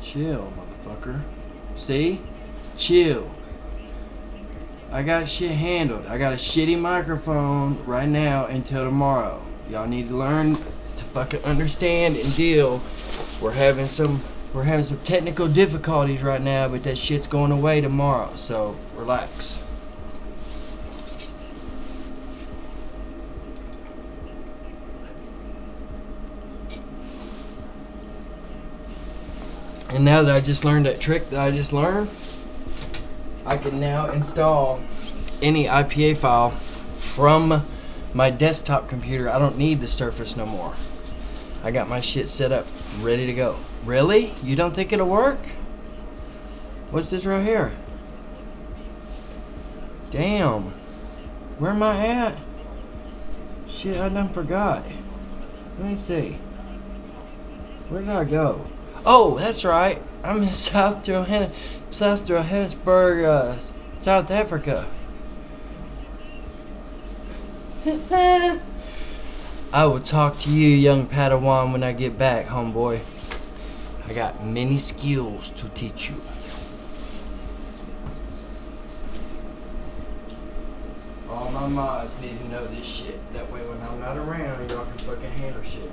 Chill, motherfucker. See? Chill. I got shit handled. I got a shitty microphone right now until tomorrow. Y'all need to learn to fucking understand and deal. We're having some technical difficulties right now, but that shit's going away tomorrow, so relax. And now that I just learned that trick that I just learned, I can now install any IPA file from my desktop computer. I don't need the Surface no more. I got my shit set up, ready to go. Really? You don't think it'll work? What's this right here? Damn. Where am I at? Shit, I done forgot. Let me see. Where did I go? Oh, that's right. I'm in South Johannesburg, South Africa. I will talk to you, young Padawan, when I get back, homeboy. I got many skills to teach you. All my mods need to know this shit. That way when I'm not around, y'all can fucking handle shit.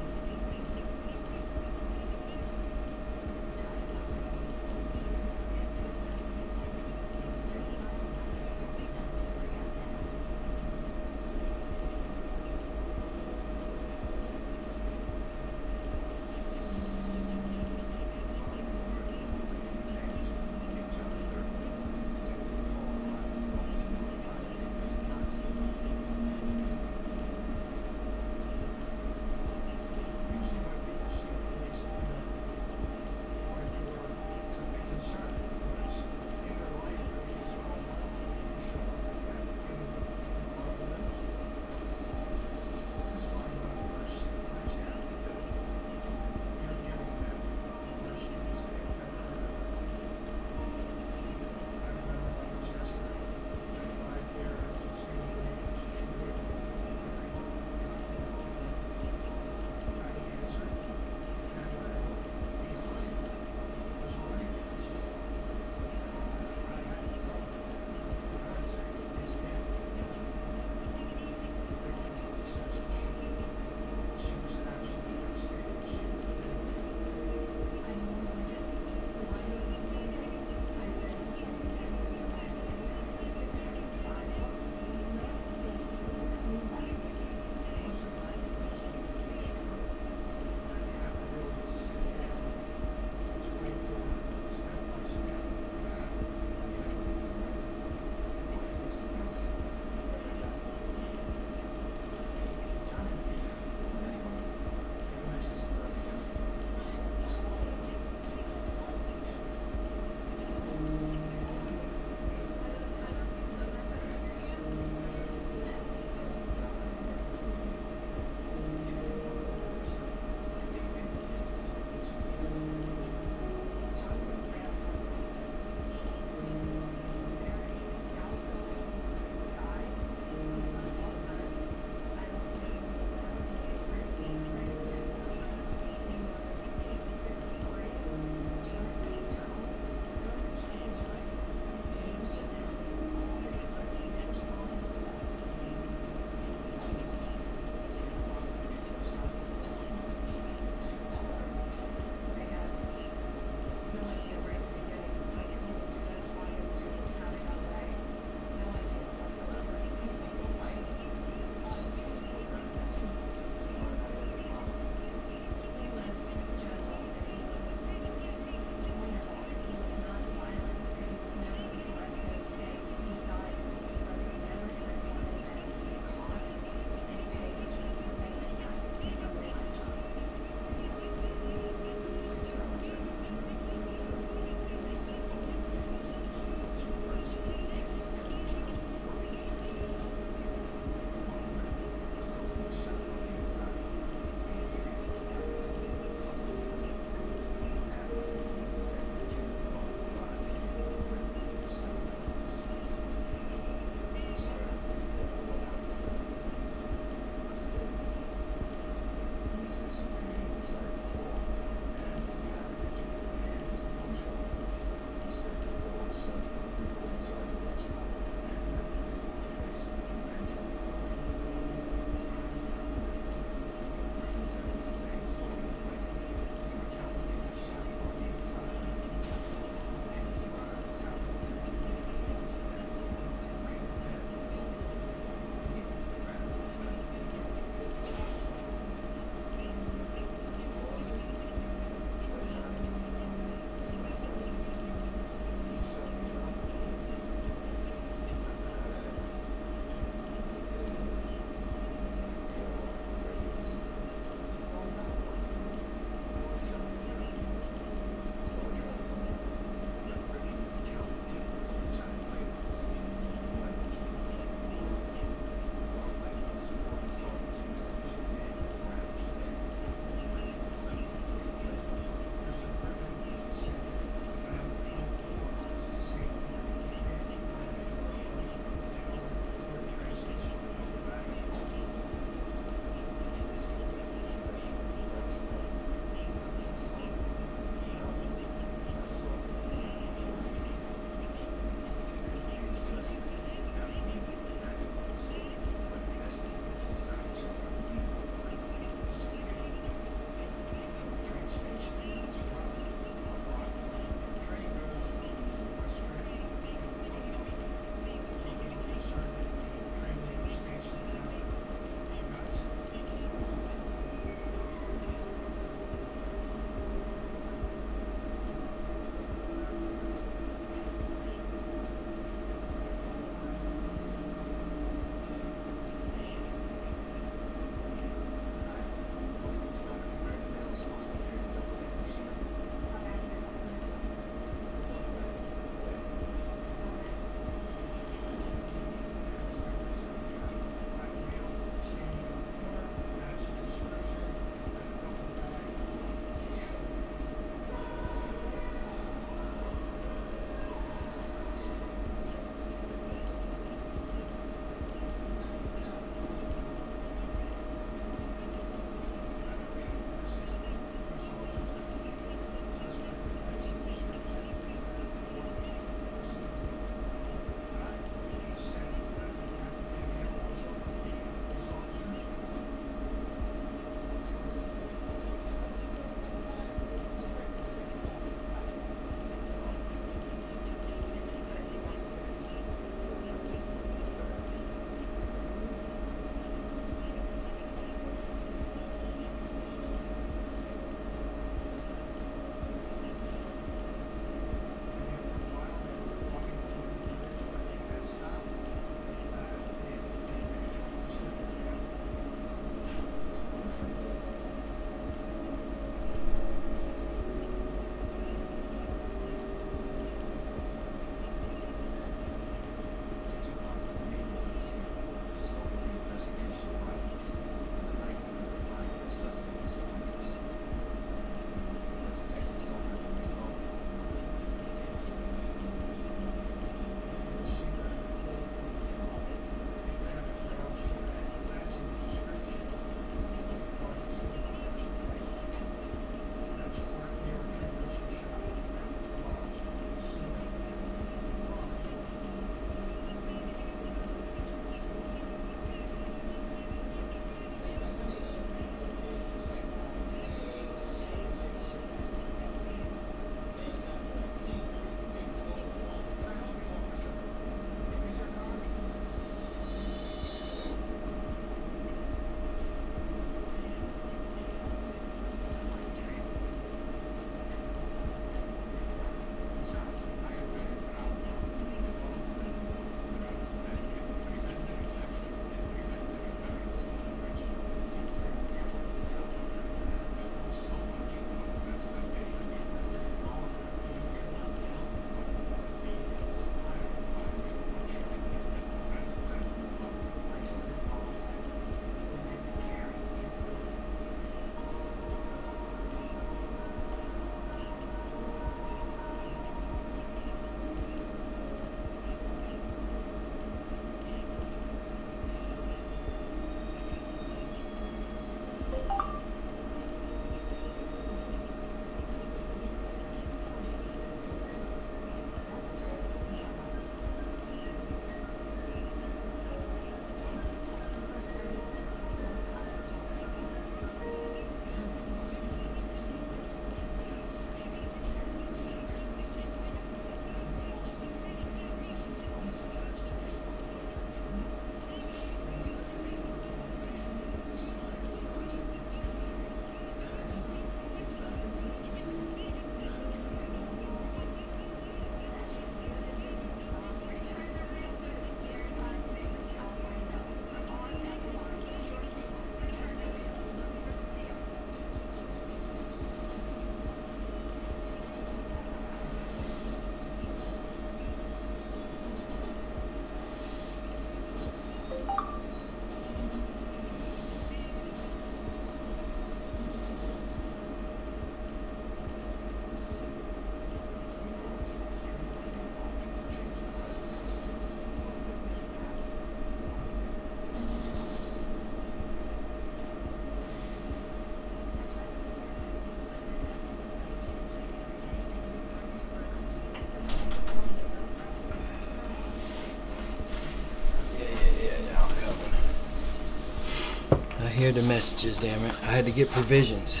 hear the messages, damn it. I had to get provisions.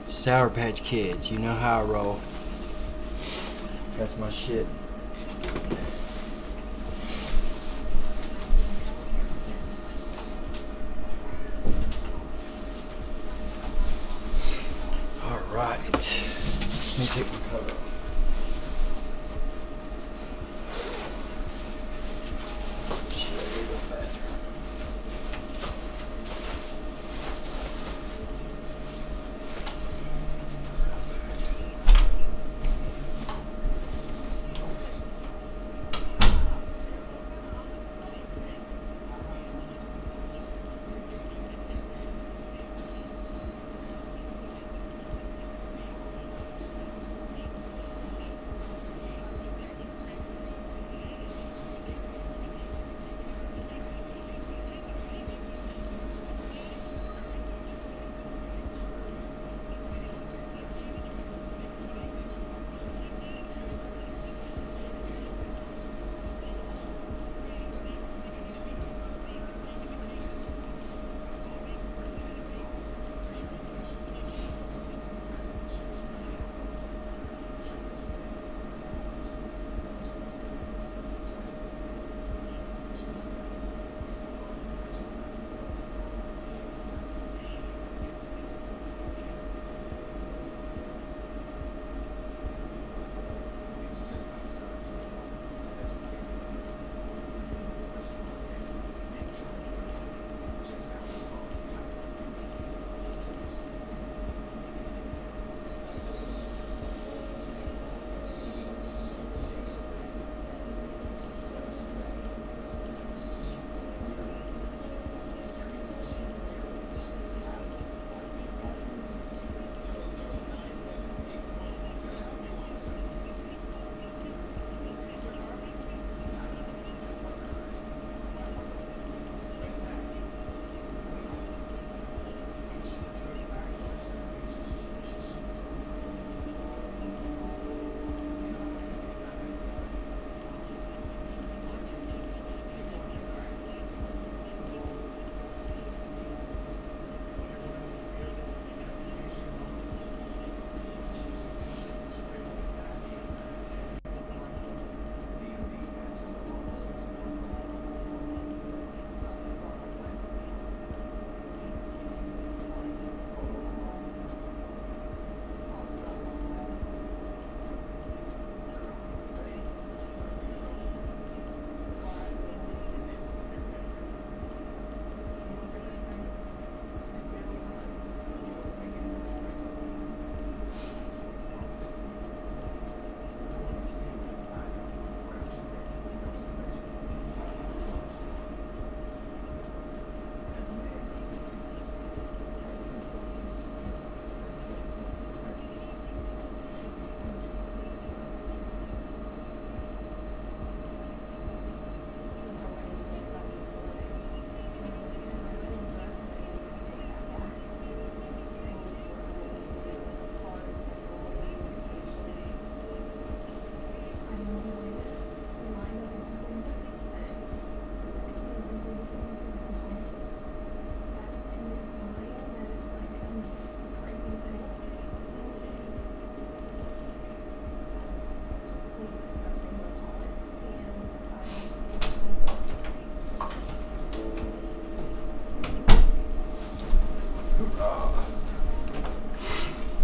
Sour Patch Kids, you know how I roll. That's my shit. Alright. Let me take my cover off.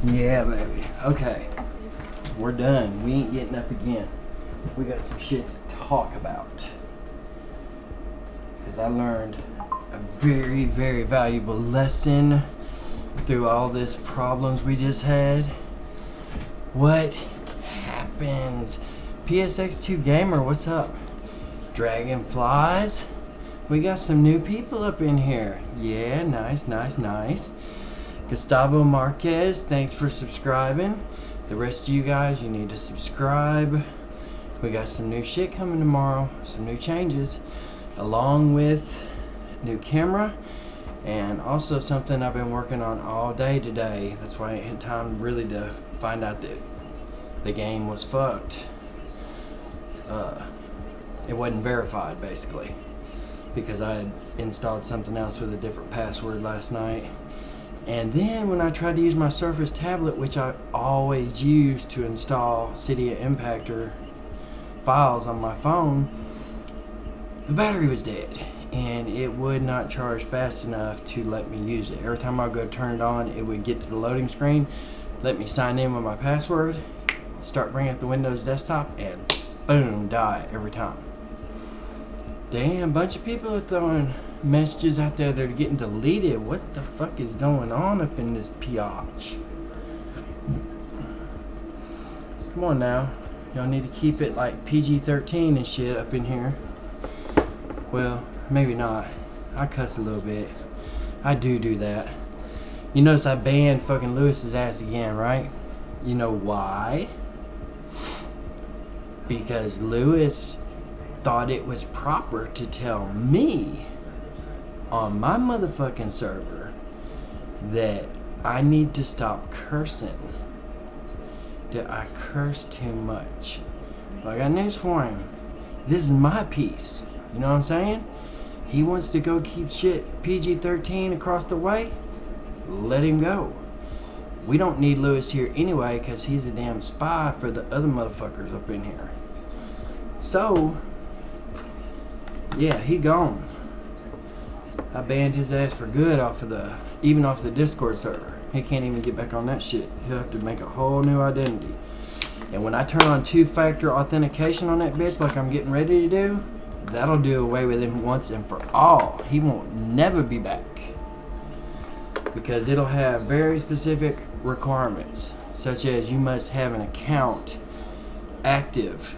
Yeah, baby. Okay. We're done. We ain't getting up again. We got some shit to talk about. Because I learned a very, very valuable lesson through all this problems we just had. What happens? PSX2 Gamer, what's up? Dragonflies. We got some new people up in here. Yeah, nice, nice, nice. Gustavo Marquez, thanks for subscribing. The rest of you guys, you need to subscribe. We got some new shit coming tomorrow, some new changes, along with new camera, and also something I've been working on all day today. That's why I ain't had time really to find out that the game was fucked. It wasn't verified, basically. because I had installed something else with a different password last night. And then when I tried to use my Surface tablet, which I always use to install Cydia Impactor files on my phone, the battery was dead and it would not charge fast enough to let me use it. Every time I go turn it on, it would get to the loading screen, let me sign in with my password, start bringing up the Windows desktop, and boom, die every time. Damn, bunch of people are throwing messages out there that are getting deleted. What the fuck is going on up in this piatch? Come on now. Y'all need to keep it like PG-13 and shit up in here. Well, maybe not. I cuss a little bit. I do that. You notice I banned fucking Lewis's ass again, right? You know why? Because Lewis thought it was proper to tell me on my motherfucking server that I need to stop cursing. That I curse too much. Well, I got news for him. This is my piece. You know what I'm saying? He wants to go keep shit PG-13 across the way. Let him go. We don't need Lewis here anyway because he's a damn spy for the other motherfuckers up in here. So, yeah, he gone. I banned his ass for good off of even off the Discord server. He can't even get back on that shit. He'll have to make a whole new identity. And when I turn on two-factor authentication on that bitch like I'm getting ready to do, that'll do away with him once and for all. He won't never be back. Because it'll have very specific requirements, such as you must have an account active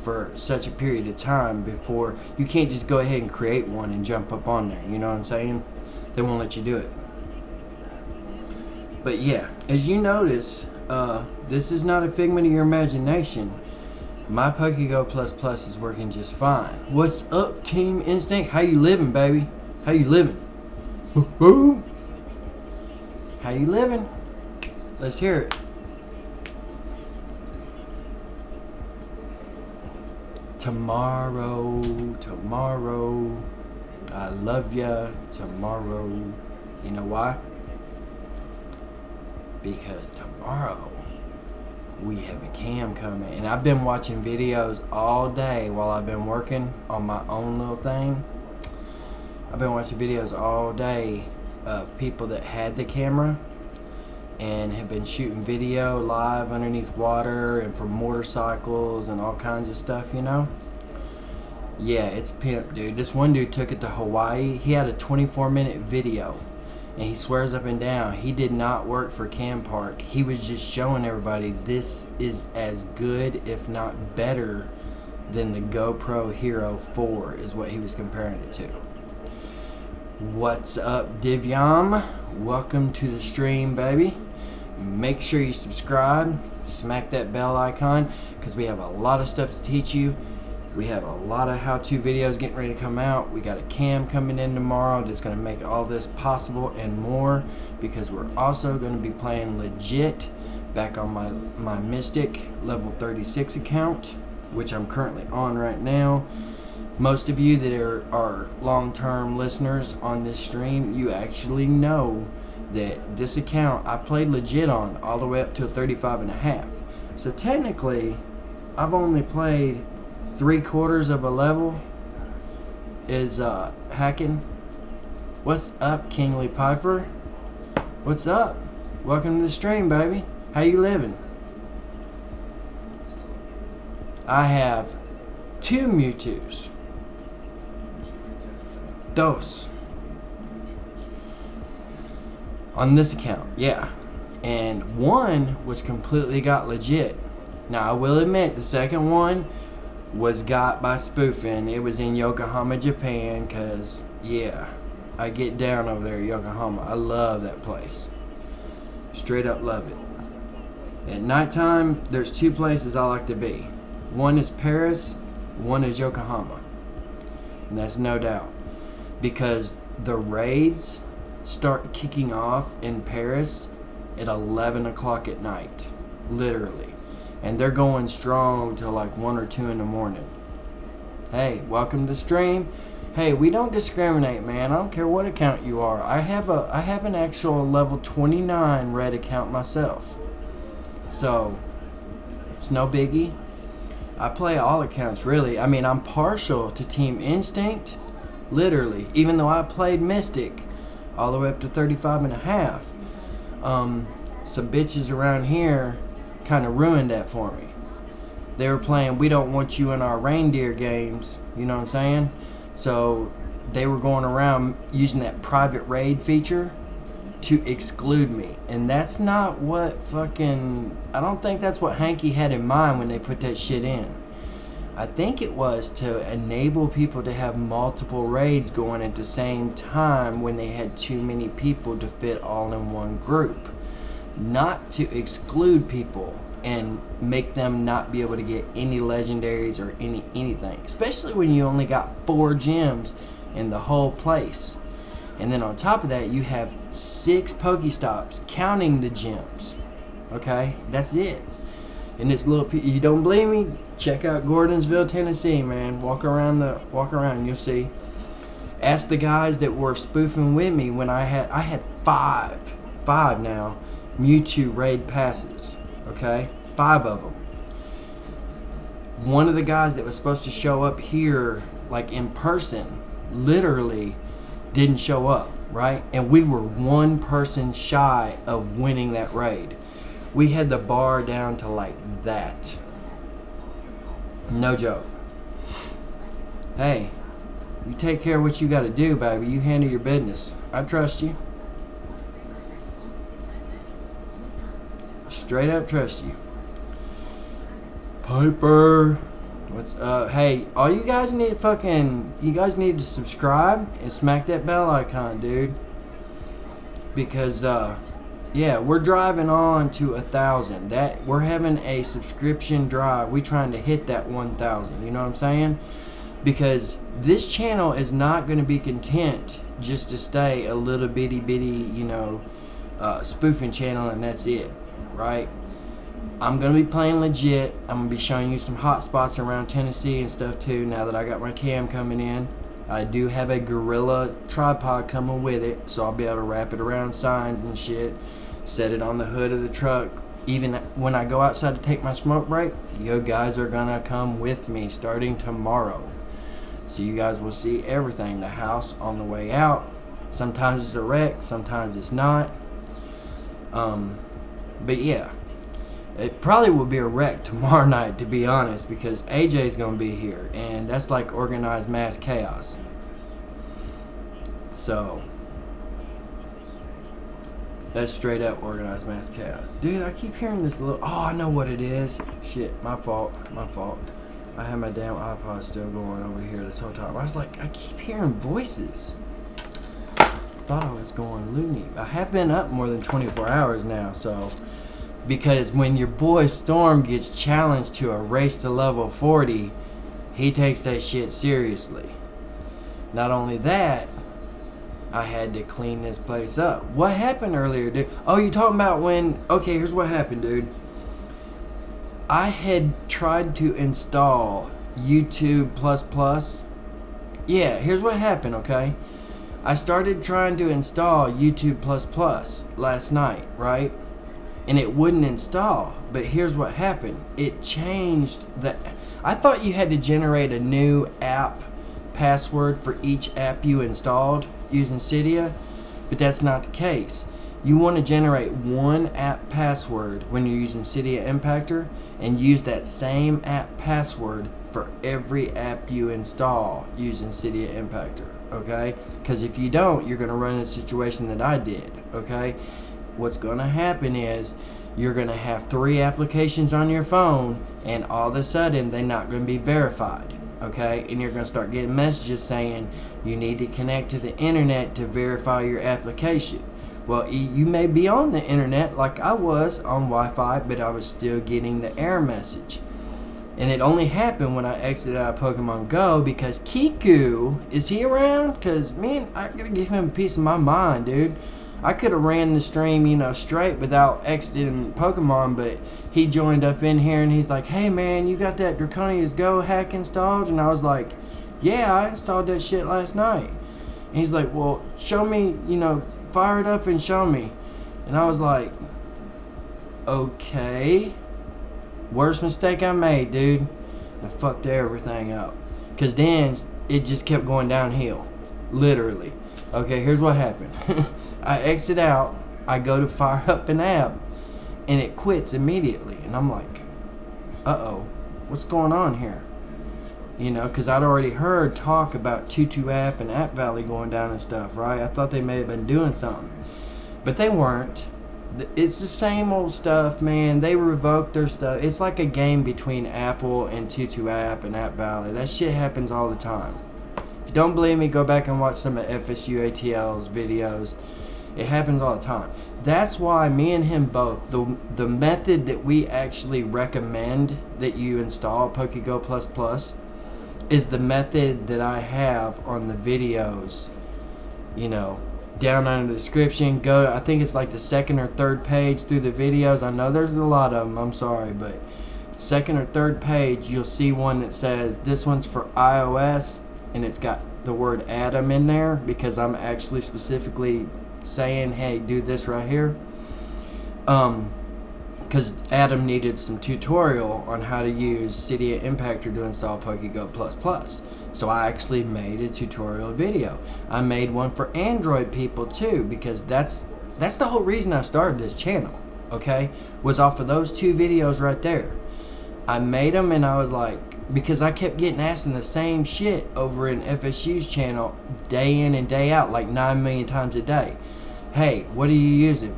for such a period of time before. You can't just go ahead and create one and jump up on there. You know what I'm saying? They won't let you do it. But yeah, as you notice, this is not a figment of your imagination. My Pokego++ is working just fine. What's up, Team Instinct? How you living, baby? How you living? Woo-hoo! How you living? Let's hear it. Tomorrow, I love ya, tomorrow. You know why? Because tomorrow we have a cam coming, and I've been watching videos all day while I've been working on my own little thing. I've been watching videos all day of people that had the camera and have been shooting video live underneath water and from motorcycles and all kinds of stuff, you know. Yeah, it's pimp, dude. This one dude took it to Hawaii. He had a 24-minute video, and he swears up and down he did not work for Cam Park. He was just showing everybody this is as good, if not better, than the GoPro Hero 4 is what he was comparing it to. What's up, Divyam? Welcome to the stream, baby. Make sure you subscribe, smack that bell icon, because we have a lot of stuff to teach you. We have a lot of how-to videos getting ready to come out. We got a cam coming in tomorrow that's going to make all this possible and more, because we're also going to be playing legit back on my Mystic level 36 account, which I'm currently on right now. Most of you that are long-term listeners on this stream, you actually know that this account I played legit on all the way up to a 35.5. So technically, I've only played 3/4 of a level is hacking. What's up, Kingly Piper? What's up? Welcome to the stream, baby. How you living? I have 2 Mewtwo's. Dos. On this account, yeah. And one was completely got legit. Now I will admit the second one was got by spoofing. It was in Yokohama, Japan, because yeah, I get down over there at Yokohama. I love that place. Straight up love it. At nighttime, there's 2 places I like to be. One is Paris, one is Yokohama. And that's no doubt. Because the raids start kicking off in Paris at 11 o'clock at night. Literally. And they're going strong till like 1 or 2 in the morning. Hey, welcome to the stream. Hey, we don't discriminate, man. I don't care what account you are. I have an actual level 29 red account myself. So, it's no biggie. I play all accounts, really. I mean, I'm partial to Team Instinct, literally. Even though I played Mystic all the way up to 35.5. Some bitches around here kind of ruined that for me. They were playing "We Don't Want You in Our Reindeer" games, you know what I'm saying? So they were going around using that private raid feature to exclude me. And that's not what fucking... I don't think that's what Hanky had in mind when they put that shit in. I think it was to enable people to have multiple raids going at the same time when they had too many people to fit all in one group. Not to exclude people and make them not be able to get any legendaries or anything. Especially when you only got 4 gems in the whole place. And then on top of that, you have 6 Pokestops counting the gems. Okay, that's it. And this little, you don't believe me? Check out Gordonsville, Tennessee, man. Walk around, you'll see. Ask the guys that were spoofing with me when I had five now Mewtwo raid passes. Okay, 5 of them. One of the guys that was supposed to show up here, like in person, literally didn't show up, right? And we were 1 person shy of winning that raid. We had the bar down to like that. No joke. Hey, you take care of what you got to do, baby. You handle your business. I trust you. Straight up trust you. Piper, what's up? Hey, all you guys need to subscribe and smack that bell icon, dude. Because yeah, we're driving on to 1,000. That we're having a subscription drive. We trying to hit that 1,000. You know what I'm saying? Because this channel is not going to be content just to stay a little bitty, you know, spoofing channel and that's it, right? I'm going to be playing legit. I'm going to be showing you some hot spots around Tennessee and stuff too. Now that I got my cam coming in, I do have a Gorilla tripod coming with it, so I'll be able to wrap it around signs and shit, set it on the hood of the truck. Even when I go outside to take my smoke break, you guys are gonna come with me starting tomorrow. So you guys will see everything. The house on the way out. Sometimes it's a wreck, sometimes it's not. But yeah, it probably will be a wreck tomorrow night, to be honest, because AJ's gonna be here, and that's like organized mass chaos. So that's straight up organized mass chaos. Dude, I keep hearing this little... Oh, I know what it is. Shit, my fault. I had my damn iPod still going over here this whole time. I was like, I keep hearing voices. Thought I was going loony. I have been up more than 24 hours now, so... Because when your boy Storm gets challenged to a race to level 40, he takes that shit seriously. Not only that, I had to clean this place up. What happened earlier, dude? Oh, you talking about when... Okay, here's what happened, dude. I had tried to install YouTube++. Yeah, here's what happened, okay? I started trying to install YouTube++ last night, right? And it wouldn't install. But here's what happened. It changed the... I thought you had to generate a new app password for each app you installed using Cydia, but that's not the case. You want to generate one app password when you're using Cydia Impactor and use that same app password for every app you install using Cydia Impactor, okay? Because if you don't, you're going to run in a situation that I did, okay? What's going to happen is you're going to have 3 applications on your phone and all of a sudden they're not going to be verified, okay? And you're going to start getting messages saying you need to connect to the internet to verify your application. Well, you may be on the internet like I was on Wi-Fi, but I was still getting the error message. And it only happened when I exited out of PokemonGO because Kecu, is he around? Because, man, I gotta give him a piece of my mind, dude. I could have ran the stream, you know, straight without exiting Pokemon, but he joined up in here and he's like, hey man, you got that Draconia's Go hack installed? And I was like, Yeah, I installed that shit last night. And he's like, well, show me, you know, fire it up and show me. And I was like, okay. Worst mistake I made, dude. I fucked everything up. Because then it just kept going downhill. Literally. Okay, here's what happened. I exit out. I go to fire up an app. And it quits immediately. And I'm like, uh-oh. What's going on here? You know, because I'd already heard talk about Tutu app and App Valley going down and stuff, right? I thought they may have been doing something. But they weren't. It's the same old stuff, man. They revoked their stuff. It's like a game between Apple and Tutu app and App Valley. That shit happens all the time. If you don't believe me, go back and watch some of FSU ATL's videos. It happens all the time. That's why me and him both, the method that we actually recommend that you install Pokego++, is the method that I have on the videos, you know, down under the description. Go to, I think it's like the second or third page through the videos. I know there's a lot of them, I'm sorry, but second or third page, you'll see one that says this one's for iOS, and it's got the word Adam in there, because I'm actually specifically saying, hey, do this right here. Because Adam needed some tutorial on how to use Cydia Impactor to install Pokego++. So I actually made a tutorial video. I made one for Android people too, because that's the whole reason I started this channel, okay? Was off of those two videos right there. I made them and I was like, because I kept getting asked the same shit over in FSU's channel day in and day out, like 9 million times a day. Hey, what are you using?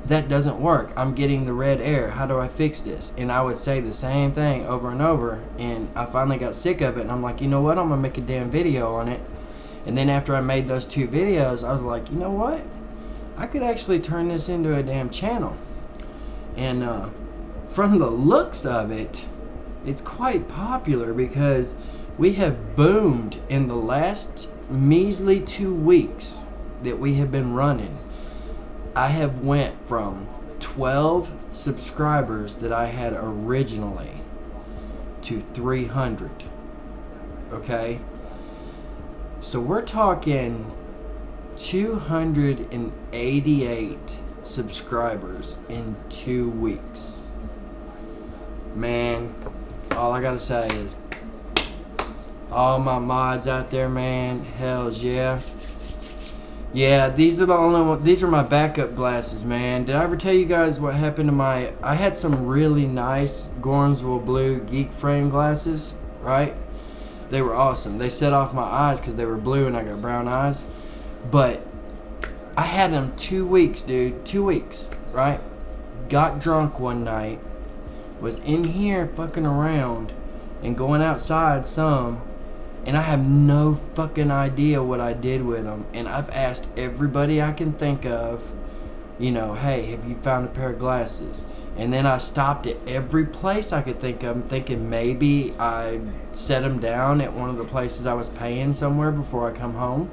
That doesn't work. I'm getting the red error. How do I fix this? And I would say the same thing over and over, and I finally got sick of it, and I'm like, you know what? I'm gonna make a damn video on it. And then after I made those two videos, I was like, you know what? I could actually turn this into a damn channel. And from the looks of it, it's quite popular, because we have boomed in the last measly 2 weeks that we have been running. I have went from 12 subscribers that I had originally to 300. Okay? So we're talking 288 subscribers in 2 weeks. Man, all I gotta say is, all my mods out there, man, hells yeah. Yeah, these are the only ones. These are my backup glasses, man. Did I ever tell you guys what happened to my... I had some really nice Gornsville blue geek frame glasses, right? They were awesome. They set off my eyes because they were blue and I got brown eyes. But I had them 2 weeks, dude. 2 weeks, right? Got drunk one night. Was in here fucking around and going outside some. And I have no fucking idea what I did with them. And I've asked everybody I can think of, you know, hey, have you found a pair of glasses? And then I stopped at every place I could think of, thinking maybe I set them down at one of the places I was paying somewhere before I come home.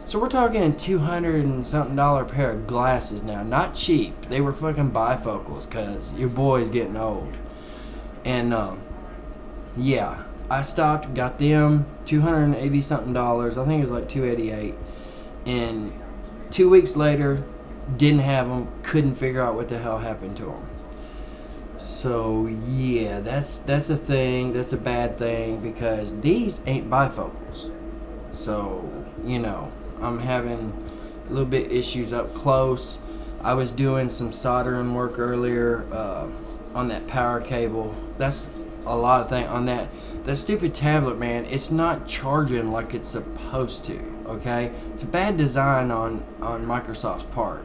So we're talking $200 and something pair of glasses now. Not cheap. They were fucking bifocals, because your boy's getting old. And, yeah. I stopped, got them $280 something. I think it was like $288. And 2 weeks later, didn't have them. Couldn't figure out what the hell happened to them. So yeah, that's a thing. That's a bad thing, because these ain't bifocals. So you know, I'm having a little bit issues up close. I was doing some soldering work earlier on that power cable. That's a lot of things on that. That stupid tablet, man, it's not charging like it's supposed to, okay? It's a bad design on Microsoft's part.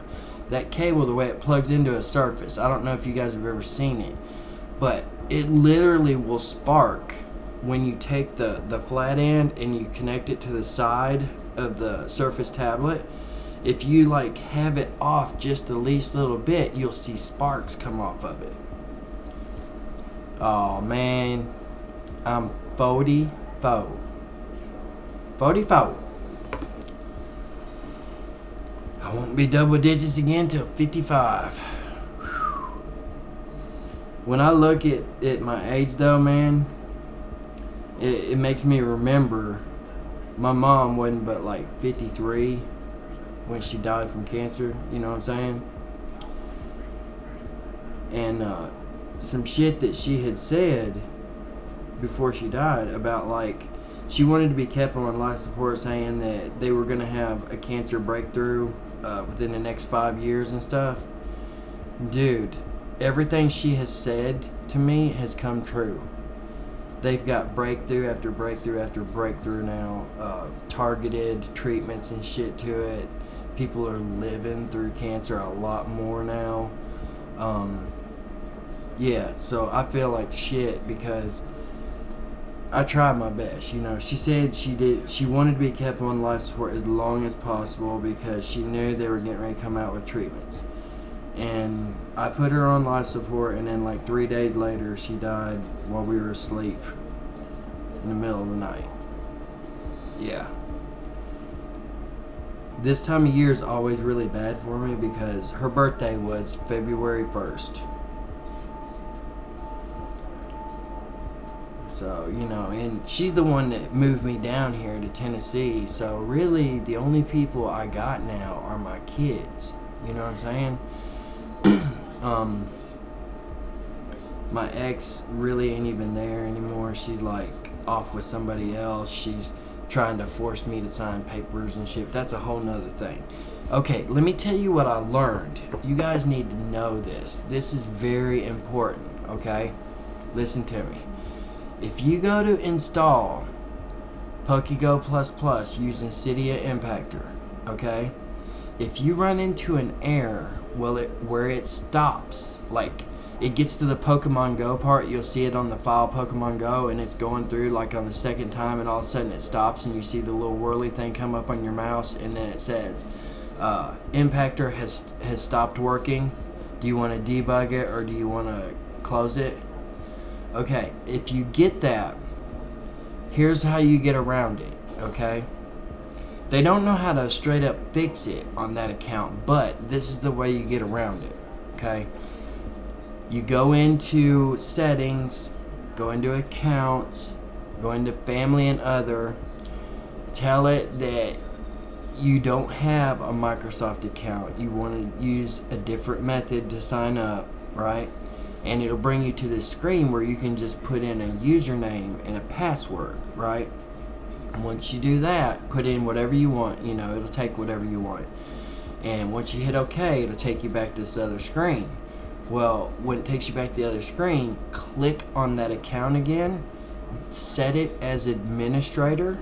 That cable, the way it plugs into a Surface, I don't know if you guys have ever seen it, but it literally will spark when you take the flat end and you connect it to the side of the Surface tablet. If you like have it off just the least little bit, you'll see sparks come off of it. Oh man, I'm 44. 44. I won't be double digits again till 55. When I look at my age though, man, it makes me remember my mom wasn't but like 53 when she died from cancer, you know what I'm saying? And some shit that she had said before she died about, like, she wanted to be kept on life support, saying that they were going to have a cancer breakthrough within the next 5 years and stuff. Dude, everything she has said to me has come true. They've got breakthrough after breakthrough after breakthrough now, targeted treatments and shit to it. People are living through cancer a lot more now. Yeah, so I feel like shit because I tried my best, you know. She said she wanted to be kept on life support as long as possible because she knew they were getting ready to come out with treatments. And I put her on life support, and then like 3 days later she died while we were asleep in the middle of the night. Yeah. This time of year is always really bad for me because her birthday was February 1st. So, you know, and she's the one that moved me down here to Tennessee. So really the only people I got now are my kids. You know what I'm saying? My ex really ain't even there anymore. She's like off with somebody else. She's trying to force me to sign papers and shit. That's a whole nother thing. Okay, let me tell you what I learned. You guys need to know this. This is very important, okay? Listen to me. If you go to install Pokego++ using Cydia Impactor, okay? If you run into an error where it stops, like it gets to the PokemonGO part, you'll see it on the file PokemonGO, and it's going through like on the second time, and all of a sudden it stops, and you see the little whirly thing come up on your mouse, and then it says, Impactor has stopped working. Do you want to debug it or do you want to close it? Okay, if you get that, here's how you get around it, okay? They don't know how to straight up fix it on that account, but this is the way you get around it, okay? You go into settings, go into accounts, go into family and other, tell it that you don't have a Microsoft account, you want to use a different method to sign up, right? And it'll bring you to this screen where you can just put in a username and a password, right? And once you do that, put in whatever you want, you know, it'll take whatever you want. And once you hit OK, it'll take you back to this other screen. Well, when it takes you back to the other screen, click on that account again, set it as administrator,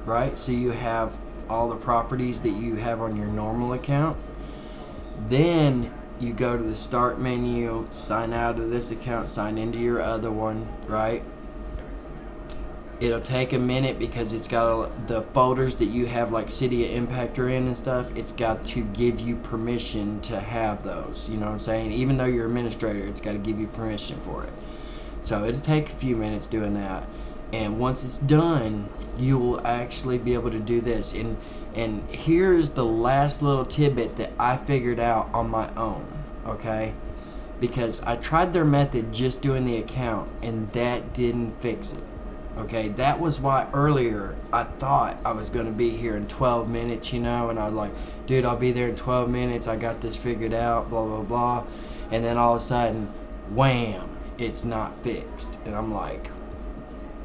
right? So you have all the properties that you have on your normal account. Then you go to the start menu, sign out of this account, sign into your other one, right? It'll take a minute because it's got the folders that you have like Cydia Impactor in and stuff. It's got to give you permission to have those, you know what I'm saying? Even though you're administrator, it's got to give you permission for it. So it'll take a few minutes doing that. And once it's done, you will actually be able to do this. And here's the last little tidbit that I figured out on my own, okay? Because I tried their method just doing the account, and that didn't fix it. Okay, that was why earlier I thought I was going to be here in 12 minutes, you know, and I was like, dude, I'll be there in 12 minutes, I got this figured out, blah, blah, blah. And then all of a sudden, wham, it's not fixed. And I'm like,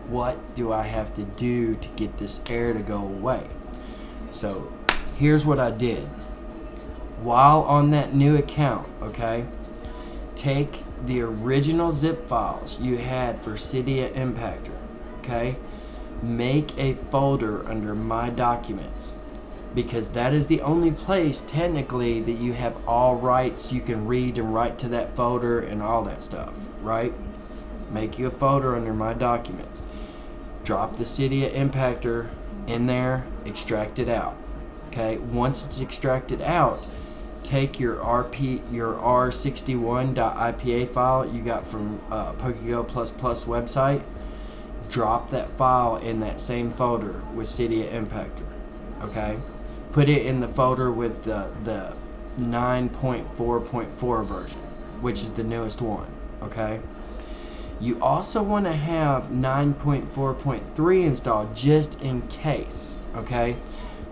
what do I have to do to get this error to go away? So here's what I did. While on that new account, okay, take the original zip files you had for Cydia Impactor, okay, make a folder under My Documents, because that is the only place technically that you have all rights. You can read and write to that folder and all that stuff, right? Make you a folder under My Documents. Drop the Cydia Impactor in there, extract it out. Okay, once it's extracted out, take your r61.ipa file you got from Pokego++ website, drop that file in that same folder with Cydia Impactor. Okay, put it in the folder with the 9.4.4 version, which is the newest one. Okay, You also want to have 9.4.3 installed just in case, okay?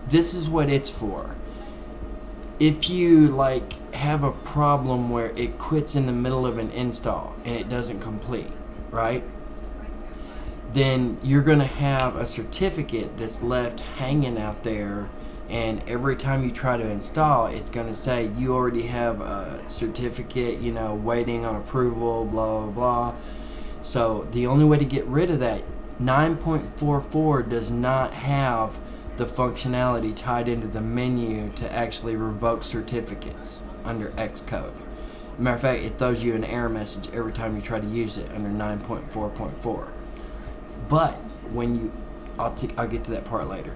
This is what it's for. If you like have a problem where it quits in the middle of an install and it doesn't complete, right? Then you're going to have a certificate that's left hanging out there, and every time you try to install, it's going to say you already have a certificate, you know, waiting on approval, blah blah blah. So the only way to get rid of that, 9.44 does not have the functionality tied into the menu to actually revoke certificates under Xcode. Matter of fact, it throws you an error message every time you try to use it under 9.4.4. But when you, I'll get to that part later.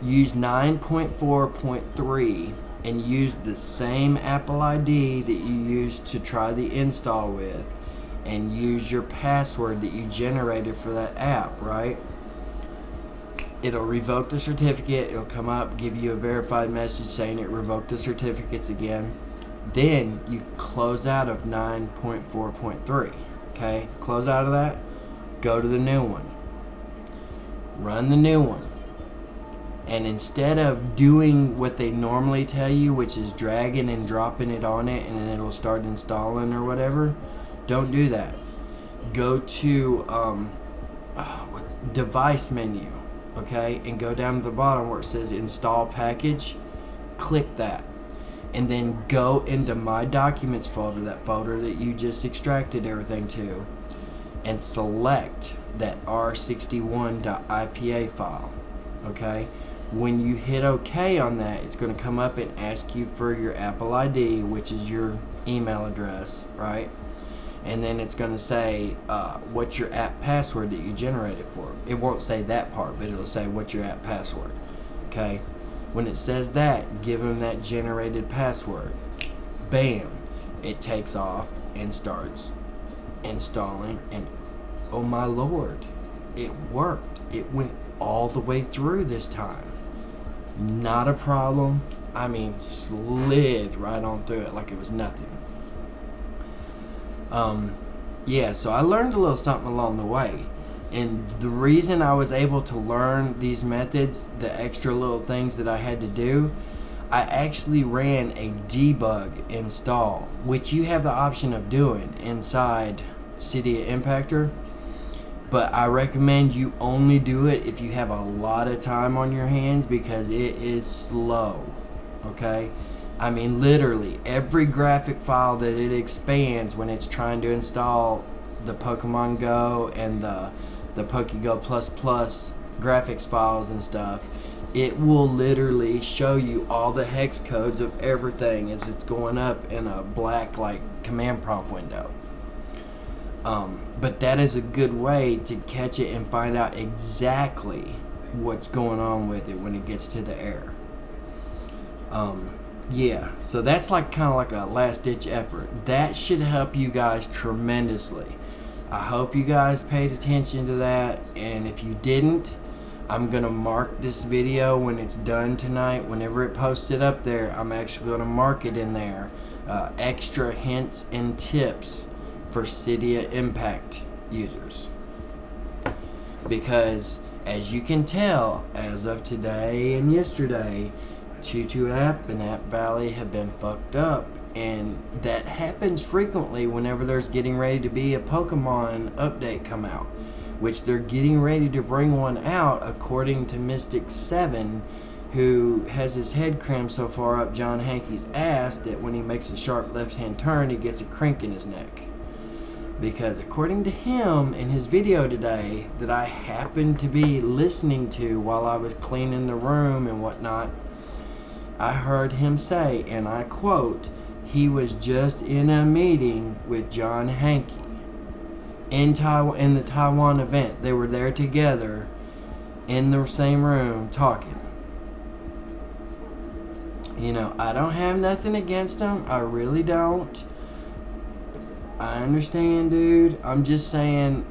Use 9.4.3 and use the same Apple ID that you used to try the install with, and use your password that you generated for that app, right? It'll revoke the certificate. It'll come up, give you a verified message saying it revoked the certificates again. Then you close out of 9.4.3. Okay, close out of that. Go to the new one. Run the new one. And instead of doing what they normally tell you, which is dragging and dropping it on it and then it'll start installing or whatever, don't do that. Go to device menu, okay, and go down to the bottom where it says install package. Click that, and then go into my documents folder, that folder that you just extracted everything to, and select that r61.ipa file. Okay, when you hit OK on that, it's going to come up and ask you for your Apple ID, which is your email address, right? And then it's going to say what's your app password that you generated for. It won't say that part, but it'll say what's your app password. Okay, when it says that, give them that generated password. Bam, it takes off and starts installing, and oh my lord, it worked. It went all the way through this time. Not a problem. I mean, slid right on through it like it was nothing. Yeah, so I learned a little something along the way, and the reason I was able to learn these methods, the extra little things that I had to do, I actually ran a debug install, which you have the option of doing inside Cydia Impactor, but I recommend you only do it if you have a lot of time on your hands, because it is slow. Okay, I mean, literally every graphic file that it expands when it's trying to install the PokemonGO and the Pokego ++ graphics files and stuff, it will literally show you all the hex codes of everything as it's going up in a black like command prompt window. But that is a good way to catch it and find out exactly what's going on with it when it gets to the error. Yeah, so that's like kind of like a last-ditch effort. That should help you guys tremendously. I hope you guys paid attention to that, and if you didn't, I'm gonna mark this video when it's done tonight. Whenever it posts it up there, I'm actually gonna mark it in there, extra hints and tips for Cydia Impact users, because as you can tell, as of today and yesterday, Tutu app and App Valley have been fucked up, and that happens frequently whenever there's getting ready to be a Pokemon update come out, which they're getting ready to bring one out according to Mystic7, who has his head crammed so far up John Hankey's ass that when he makes a sharp left-hand turn, he gets a crink in his neck. Because according to him in his video today that I happened to be listening to while I was cleaning the room and whatnot, I heard him say, and I quote, he was just in a meeting with John Hankey in Taiwan, in the Taiwan event. They were there together in the same room talking. You know, I don't have nothing against him. I really don't. I understand, dude. I'm just saying,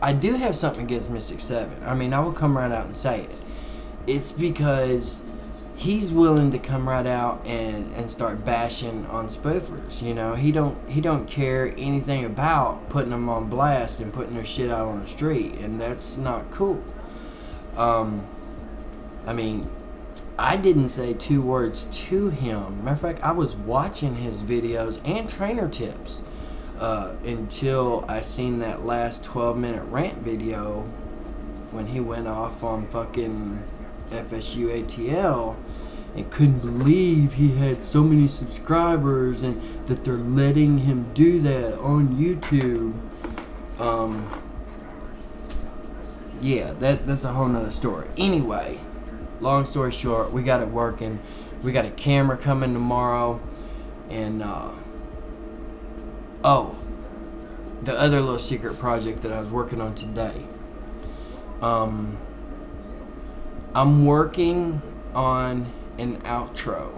I do have something against Mystic7. I mean, I will come right out and say it. It's because he's willing to come right out and start bashing on spoofers. You know, he don't care anything about putting them on blast and putting their shit out on the street, and that's not cool. I mean, I didn't say 2 words to him. Matter of fact, I was watching his videos and trainer tips until I seen that last 12-minute rant video when he went off on fucking FSU ATL and couldn't believe he had so many subscribers and that they're letting him do that on YouTube. Yeah, that's a whole nother story. Anyway, long story short, we got it working. We got a camera coming tomorrow, and oh, the other little secret project that I was working on today. I'm working on an outro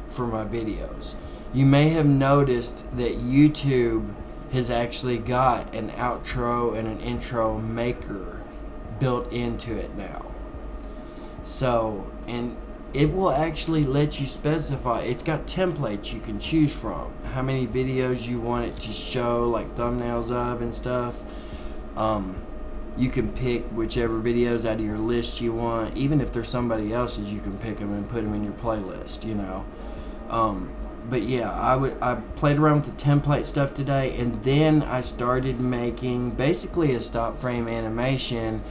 for my videos. You may have noticed that YouTube has actually got an outro and an intro maker built into it now. So, and it will actually let you specify. It's got templates you can choose from, how many videos you want it to show, like thumbnails of and stuff. You can pick whichever videos out of your list you want. Even if they're somebody else's, you can pick them and put them in your playlist, you know. But yeah, I played around with the template stuff today, and then I started making basically a stop frame animation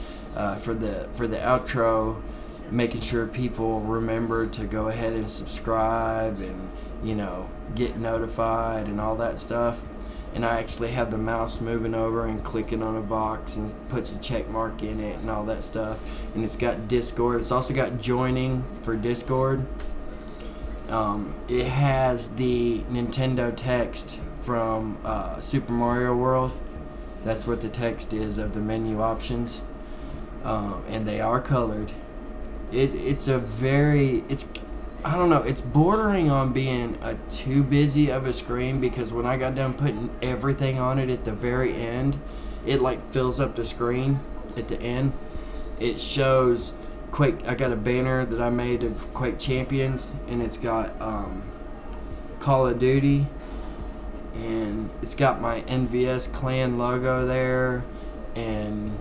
for the outro, making sure people remember to go ahead and subscribe and, you know, get notified and all that stuff. And I actually have the mouse moving over and clicking on a box and puts a check mark in it and all that stuff. And it's got Discord. It's also got joining for Discord. It has the Nintendo text from Super Mario World. That's what the text is of the menu options. And they are colored. I don't know, it's bordering on being a too busy of a screen, because when I got done putting everything on it at the very end, it like fills up the screen at the end. It shows Quake. I got a banner that I made of Quake Champions, and it's got Call of Duty, and it's got my NVS clan logo there, and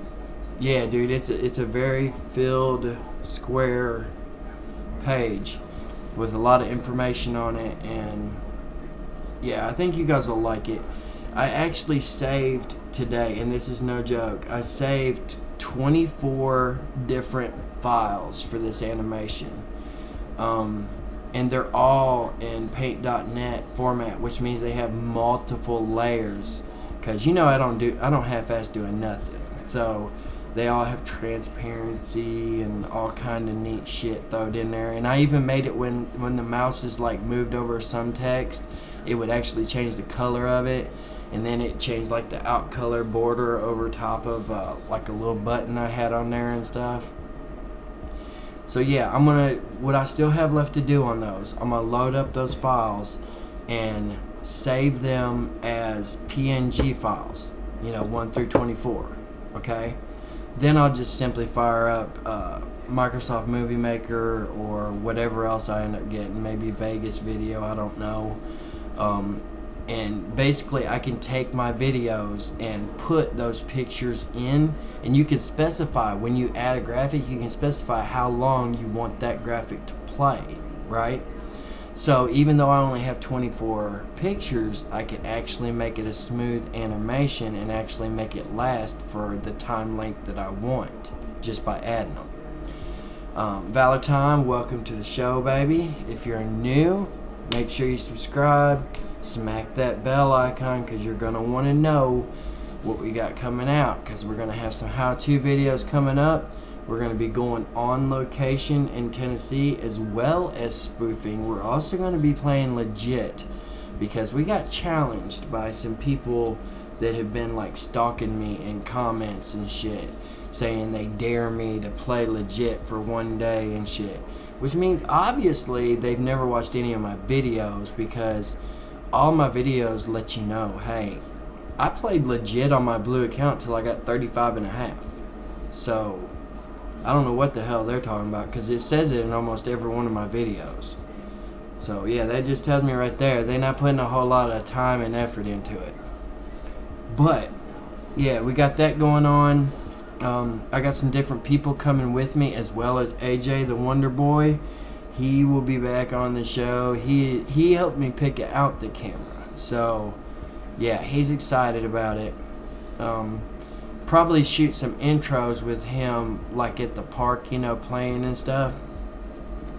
yeah, dude, it's a very filled square page with a lot of information on it, and yeah, I think you guys will like it. I actually saved today, and this is no joke, I saved 24 different files for this animation, and they're all in paint.net format, which means they have multiple layers, because you know I don't half-ass doing nothing, so they all have transparency and all kind of neat shit thrown in there. And I even made it when the mouse is like moved over some text, it would actually change the color of it, and then it changed like the out color border over top of like a little button I had on there and stuff. So yeah, what I still have left to do on those, I'm gonna load up those files and save them as PNG files, you know, 1 through 24, okay? Then I'll just simply fire up Microsoft Movie Maker or whatever else I end up getting, maybe Vegas Video, I don't know. And basically I can take my videos and put those pictures in, and you can specify, when you add a graphic, you can specify how long you want that graphic to play, right? So even though I only have 24 pictures, I can actually make it a smooth animation and actually make it last for the time length that I want, just by adding them. Valentine, welcome to the show, baby. If you're new, make sure you subscribe, smack that bell icon, because you're going to want to know what we got coming out, because we're going to have some how-to videos coming up. We're going to be going on location in Tennessee, as well as spoofing. We're also going to be playing legit, because we got challenged by some people that have been like stalking me in comments and shit, saying they dare me to play legit for one day and shit, which means obviously they've never watched any of my videos, because all my videos let you know, hey, I played legit on my blue account till I got 35.5. So I don't know what the hell they're talking about, because it says it in almost every one of my videos. So yeah, that just tells me right there they're not putting a whole lot of time and effort into it. But yeah, we got that going on. I got some different people coming with me, as well as AJ the Wonder Boy. He will be back on the show. He helped me pick out the camera, so yeah, he's excited about it. Probably shoot some intros with him, like at the park, you know, playing and stuff.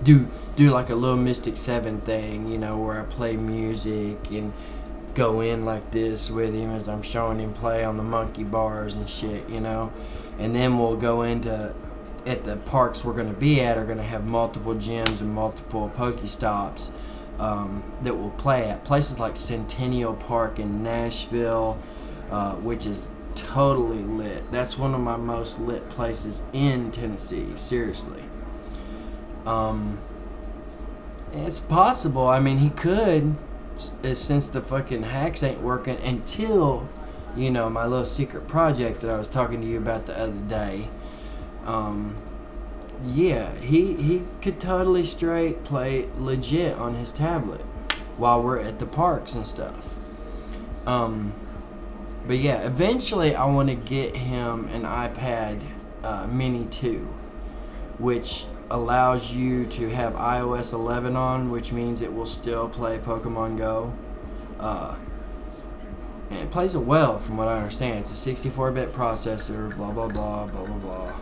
Do like a little Mystic 7 thing, you know, where I play music and go in like this with him as I'm showing him play on the monkey bars and shit, you know. And then we'll go into, at the parks we're going to be at are going to have multiple gyms and multiple Pokestops that we'll play at. Places like Centennial Park in Nashville, which is totally lit. That's one of my most lit places in Tennessee, seriously. It's possible. I mean, he could, since the fucking hacks ain't working, until, you know, my little secret project that I was talking to you about the other day. Yeah, he could totally straight play legit on his tablet while we're at the parks and stuff. But yeah, eventually I want to get him an iPad Mini 2, which allows you to have iOS 11 on, which means it will still play PokemonGO. And it plays it well, from what I understand. It's a 64-bit processor, blah blah blah, blah blah blah.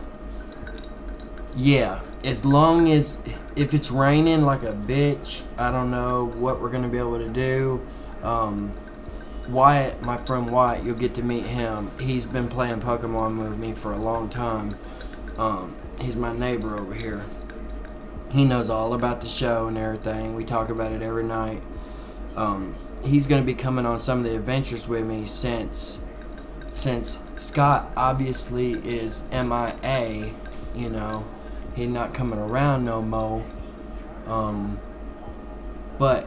Yeah, as long as, if it's raining like a bitch, I don't know what we're gonna be able to do. Wyatt, my friend Wyatt, you'll get to meet him. He's been playing Pokemon with me for a long time. He's my neighbor over here. He knows all about the show and everything. We talk about it every night. He's going to be coming on some of the adventures with me since Scott obviously is MIA, you know. He's not coming around no more. But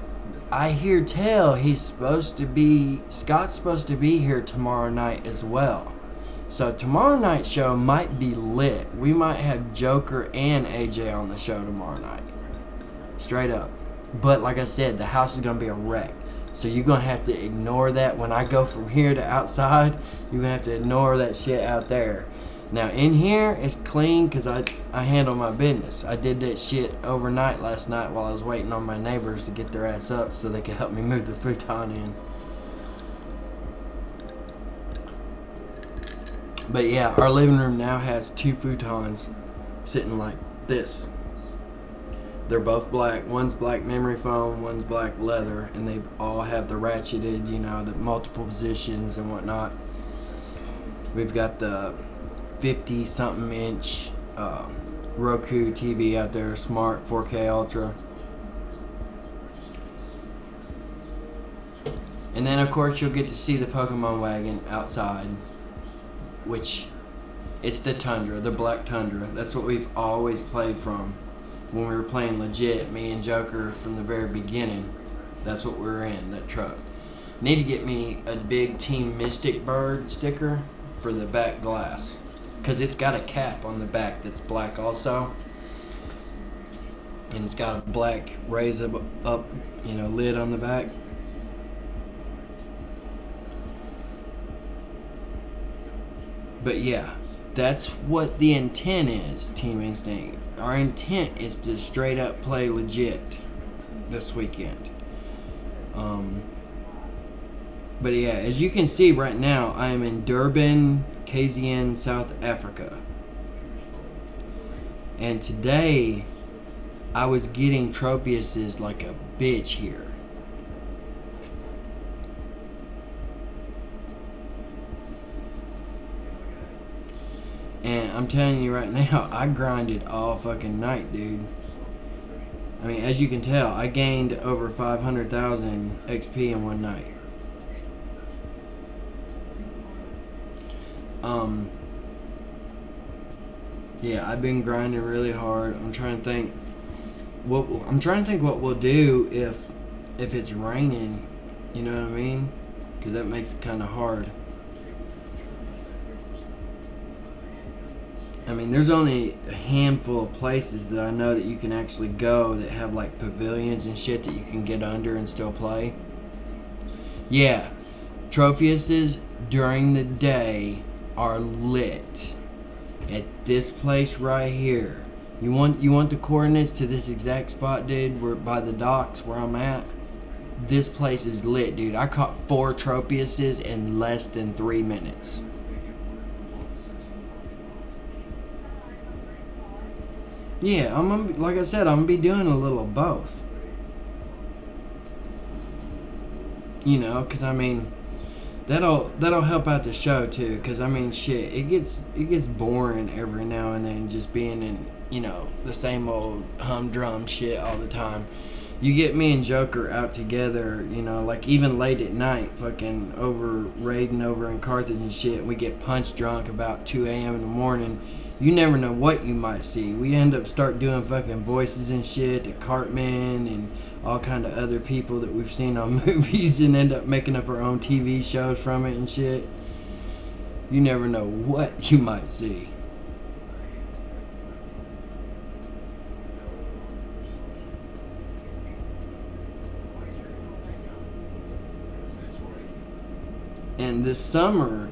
I hear tell Scott's supposed to be here tomorrow night as well. So tomorrow night's show might be lit. We might have Joker and AJ on the show tomorrow night. Straight up. But like I said, the house is going to be a wreck. So you're going to have to ignore that. When I go from here to outside, you're going to have to ignore that shit out there. Now in here, it's clean because I handle my business. I did that shit overnight last night while I was waiting on my neighbors to get their ass up so they could help me move the futon in. But yeah, our living room now has 2 futons sitting like this. They're both black. One's black memory foam, one's black leather, and they all have the ratcheted, you know, the multiple positions and whatnot. We've got the 50-something inch Roku TV out there, smart 4K Ultra. And then of course you'll get to see the Pokemon wagon outside, which it's the Tundra, the black Tundra. That's what we've always played from. When we were playing legit, me and Joker from the very beginning, that's what we were in, that truck. Need to get me a big Team Mystic Bird sticker for the back glass, because it's got a cap on the back that's black also, and it's got a black raise up you know, lid on the back. But yeah, that's what the intent is, Team Instinct. Our intent is to straight up play legit this weekend. But yeah, as you can see right now, I am in Durban, KZN, South Africa. And today, I was getting Tropiuses like a bitch here. And I'm telling you right now, I grinded all fucking night, dude. I mean, as you can tell, I gained over 500,000 XP in one night. Yeah, I've been grinding really hard. I'm trying to think what we'll do if it's raining. You know what I mean? Because that makes it kind of hard. I mean, there's only a handful of places that I know that you can actually go that have like pavilions and shit that you can get under and still play. Yeah, Tropiuses during the day are lit. At this place right here. You want the coordinates to this exact spot, dude? We're by the docks where I'm at. This place is lit, dude. I caught 4 Tropiuses in less than 3 minutes. Yeah, like I said, I'm gonna be doing a little of both. You know, cause I mean, that'll help out the show too. Cause I mean, shit, it gets boring every now and then just being in, you know, the same old humdrum shit all the time. You get me and Joker out together, you know, like even late at night, fucking raiding over in Carthage and shit. And we get punch drunk about 2 a.m. in the morning. You never know what you might see. We end up start doing fucking voices and shit to Cartman and all kind of other people that we've seen on movies, and end up making up our own TV shows from it and shit. You never know what you might see. And this summer,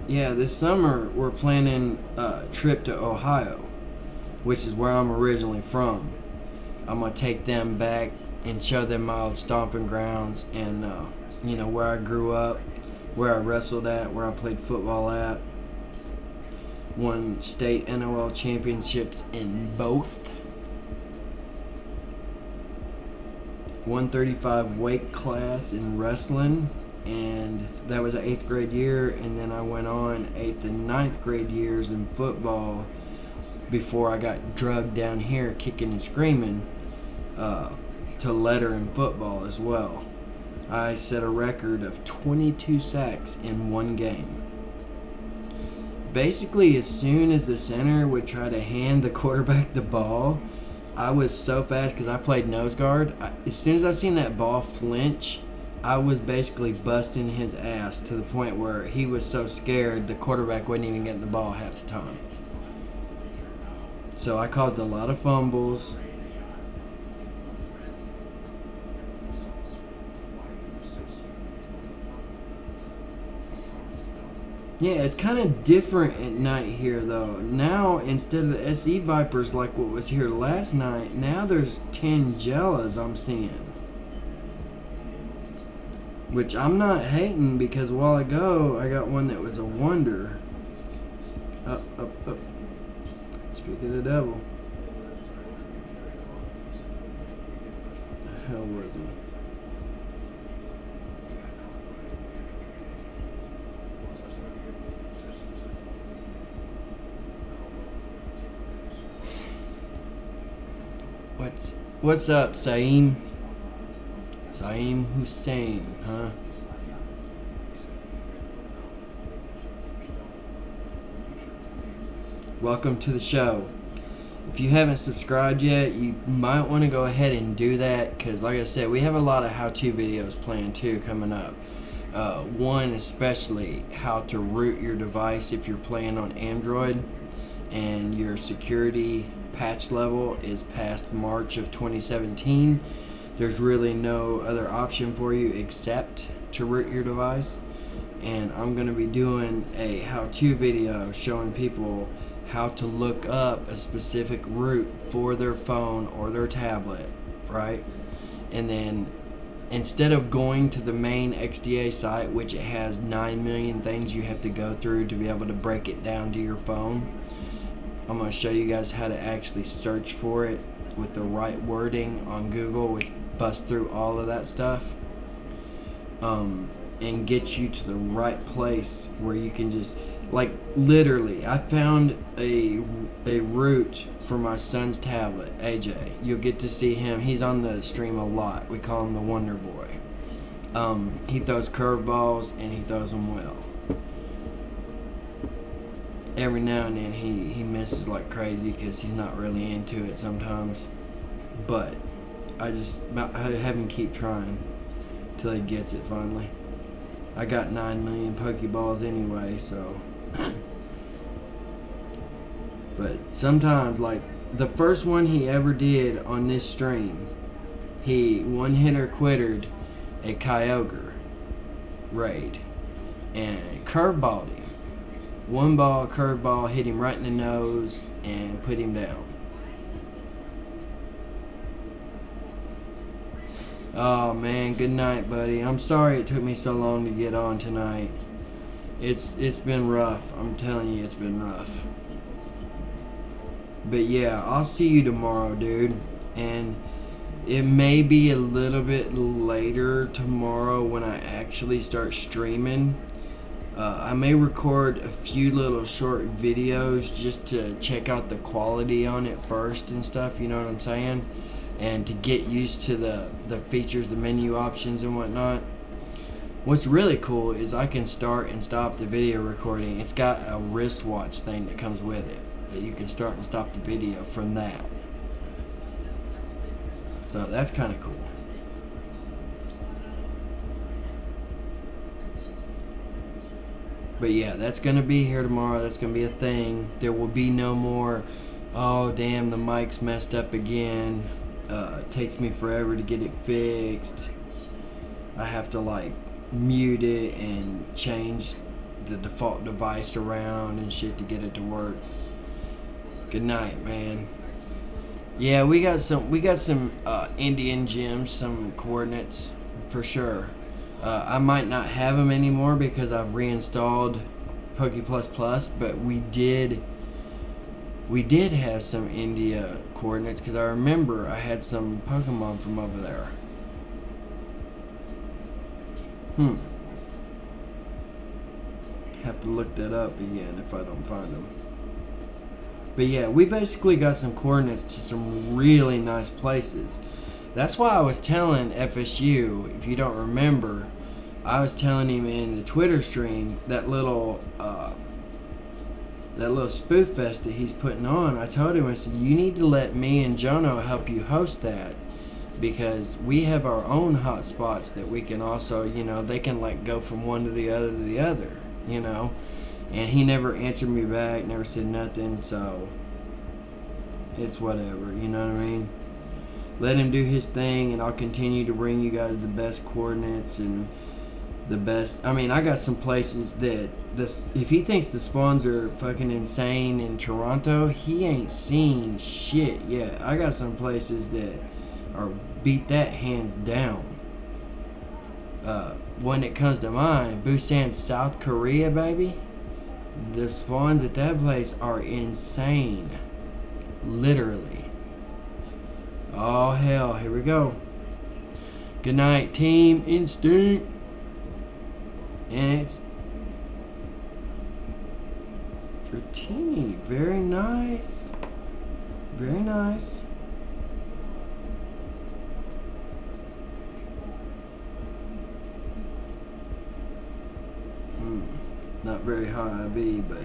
we're planning a trip to Ohio, which is where I'm originally from. I'm gonna take them back and show them my old stomping grounds and you know, where I grew up, where I wrestled at, where I played football at. Won state NOL championships in both. 135 weight class in wrestling, and that was an 8th grade year, and then I went on 8th and 9th grade years in football before I got drugged down here kicking and screaming to letter in football as well. I set a record of 22 sacks in one game. Basically, as soon as the center would try to hand the quarterback the ball, I was so fast because I played nose guard. As soon as I seen that ball flinch, I was basically busting his ass to the point where he was so scared the quarterback wasn't even getting the ball half the time. So I caused a lot of fumbles. Yeah, it's kind of different at night here though. Now, instead of the SE Vipers like what was here last night, now there's 10 Jellas I'm seeing. Which I'm not hating, because a while ago I got one that was a wonder. Up. Speak of the devil. The hell was it? What's up, Saeem? Saeem Hussein, huh? Welcome to the show. If you haven't subscribed yet, you might want to go ahead and do that, because like I said, we have a lot of how-to videos planned too coming up. One especially, how to root your device if you're playing on Android and your security patch level is past March of 2017. There's really no other option for you except to root your device. And I'm going to be doing a how-to video showing people how to look up a specific root for their phone or their tablet, right? And then instead of going to the main XDA site, which it has 9 million things you have to go through to be able to break it down to your phone, I'm going to show you guys how to actually search for it with the right wording on Google, which busts through all of that stuff, and get you to the right place where you can just, like, literally, I found a root for my son's tablet, AJ. You'll get to see him. He's on the stream a lot. We call him the Wonder Boy. He throws curveballs, and he throws them well. Every now and then he misses like crazy because he's not really into it sometimes, but I have him keep trying till he gets it finally. I got 9 million Pokeballs anyway, so But sometimes, like the first one he ever did on this stream, he one-hitter quittered a Kyogre raid and curveballed him. One ball curveball hit him right in the nose and put him down. Oh man, good night, buddy. I'm sorry it took me so long to get on tonight. It's been rough. I'm telling you, it's been rough. But yeah, I'll see you tomorrow, dude. And it may be a little bit later tomorrow when I actually start streaming. I may record a few little short videos just to check out the quality on it first and stuff, you know what I'm saying? And to get used to the features, the menu options and whatnot. What's really cool is I can start and stop the video recording. It's got a wristwatch thing that comes with it that you can start and stop the video from that. So that's kind of cool. But yeah, that's going to be here tomorrow. That's going to be a thing. There will be no more, oh damn, the mic's messed up again. It takes me forever to get it fixed. I have to like mute it and change the default device around and shit to get it to work. Good night, man. Yeah, we got some Indian gems, some coordinates for sure. I might not have them anymore because I've reinstalled Poke++, but we did have some India coordinates because I remember I had some Pokemon from over there. Have to look that up again if I don't find them. But yeah, we basically got some coordinates to some really nice places. That's why I was telling FSU, if you don't remember, I was telling him in the Twitter stream that little spoof fest that he's putting on. I told him, I said, you need to let me and Jono help you host that, because we have our own hot spots that we can also, you know, they can like go from one to the other, you know. And he never answered me back, never said nothing, so it's whatever, you know what I mean? Let him do his thing, and I'll continue to bring you guys the best coordinates and the best. I mean, I got some places that if he thinks the spawns are fucking insane in Toronto, he ain't seen shit yet. I got some places that are beat that hands down. When it comes to mine, Busan, South Korea, baby, the spawns at that place are insane. Literally. Oh hell, here we go. Good night, Team Instinct. And it's Dratini. Very nice. Very nice. Not very high IB, but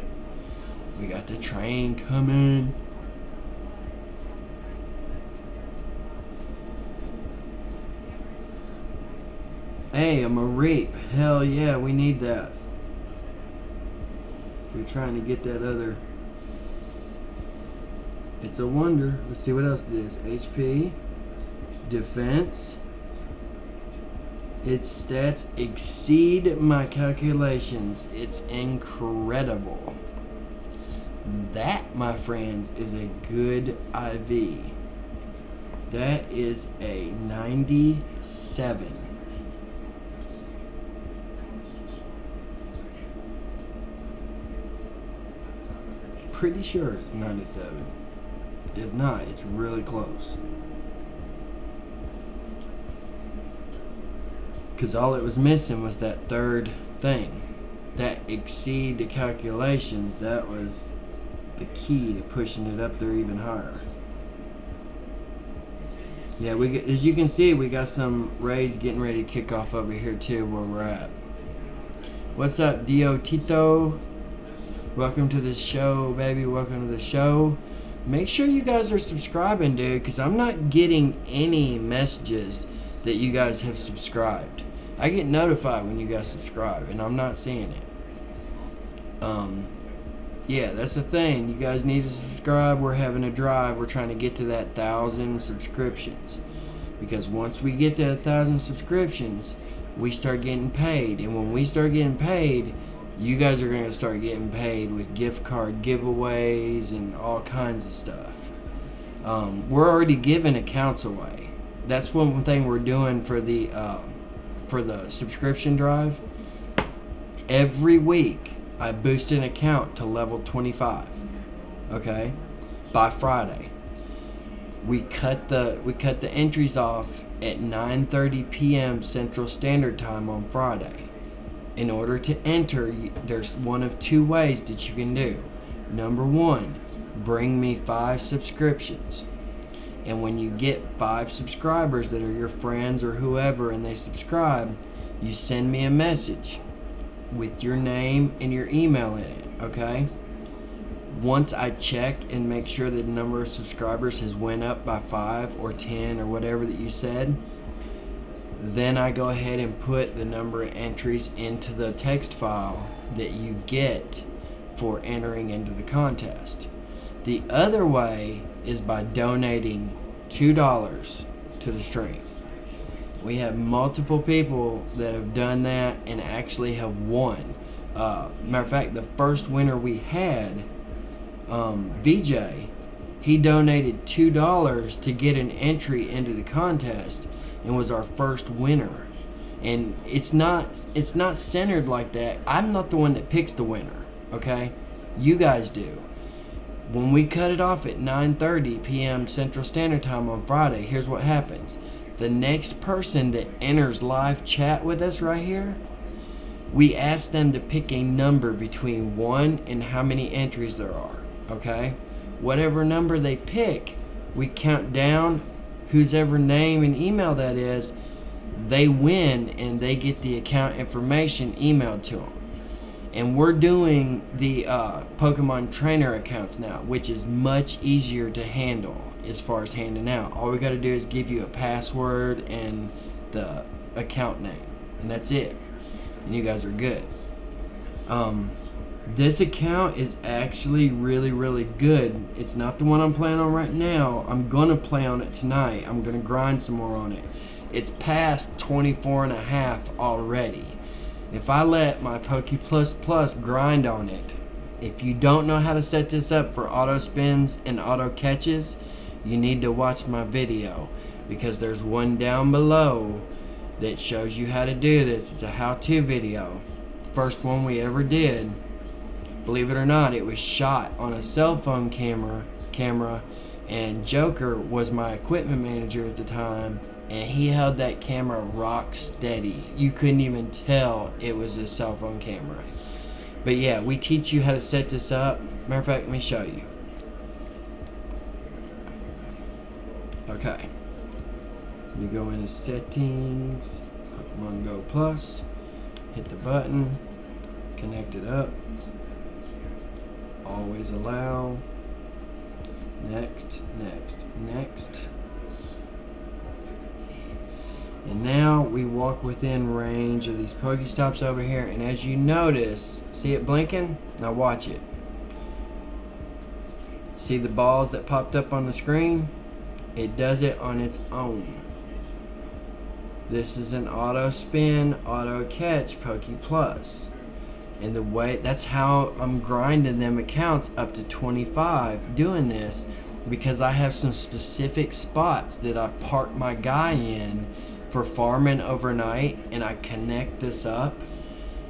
we got the train coming. Hey, I'm a reap. Hell yeah, we need that. We're trying to get that other. It's a wonder. Let's see what else it is. HP, defense. Its stats exceed my calculations. It's incredible. That, my friends, is a good IV. That is a 97. Pretty sure it's 97. If not, it's really close. Because all it was missing was that third thing. That exceed the calculations, that was the key to pushing it up there even higher. Yeah, as you can see, we got some raids getting ready to kick off over here too, where we're at. What's up, Dio Tito? Welcome to the show, baby. Welcome to the show. Make sure you guys are subscribing, dude, because I'm not getting any messages that you guys have subscribed. I get notified when you guys subscribe, and I'm not seeing it. yeah, that's the thing. You guys need to subscribe. We're having a drive. We're trying to get to that 1,000 subscriptions. Because once we get to 1,000 subscriptions, we start getting paid. And when we start getting paid, you guys are going to start getting paid with gift card giveaways and all kinds of stuff. We're already giving accounts away. That's one thing we're doing for the subscription drive. Every week, I boost an account to level 25. Okay, by Friday. We cut the entries off at 9:30 p.m. Central Standard Time on Friday. In order to enter, there's one of two ways that you can do. Number one, bring me 5 subscriptions. And when you get 5 subscribers that are your friends or whoever and they subscribe, you send me a message with your name and your email in it, okay? Once I check and make sure the number of subscribers has went up by 5 or 10 or whatever that you said, then I go ahead and put the number of entries into the text file that you get for entering into the contest. The other way is by donating $2 to the stream. We have multiple people that have done that and actually have won. Matter of fact, the first winner we had, VJ, he donated $2 to get an entry into the contest and was our first winner. And it's not centered like that. I'm not the one that picks the winner, okay? You guys do. When we cut it off at 9:30 p.m. Central Standard Time on Friday, here's what happens. The next person that enters live chat with us right here, we ask them to pick a number between 1 and how many entries there are, okay? Whatever number they pick, we count down whose ever name and email that is, they win and they get the account information emailed to them. And we're doing the Pokemon trainer accounts now, which is much easier to handle as far as handing out. All we got to do is give you a password and the account name, and that's it. And you guys are good. This account is actually really good. It's not the one I'm playing on right now. I'm going to play on it tonight. I'm going to grind some more on it. It's past 24.5 already. If I let my Poke++ grind on it, if you don't know how to set this up for auto spins and auto catches, you need to watch my video, because there's one down below that shows you how to do this. It's a how-to video. The first one we ever did, believe it or not, it was shot on a cell phone camera, and Joker was my equipment manager at the time, and he held that camera rock steady. You couldn't even tell it was a cell phone camera. But yeah, we teach you how to set this up. Matter of fact, let me show you. Okay. You go into settings, PokemonGO Plus, hit the button, connect it up, always allow, next. And now we walk within range of these Pokestops over here, and as you notice, see it blinking? Now watch it. See the balls that popped up on the screen? It does it on its own. This is an auto spin, auto catch Poke+. And the way, that's how I'm grinding them accounts up to 25 doing this, because I have some specific spots that I park my guy in for farming overnight, and I connect this up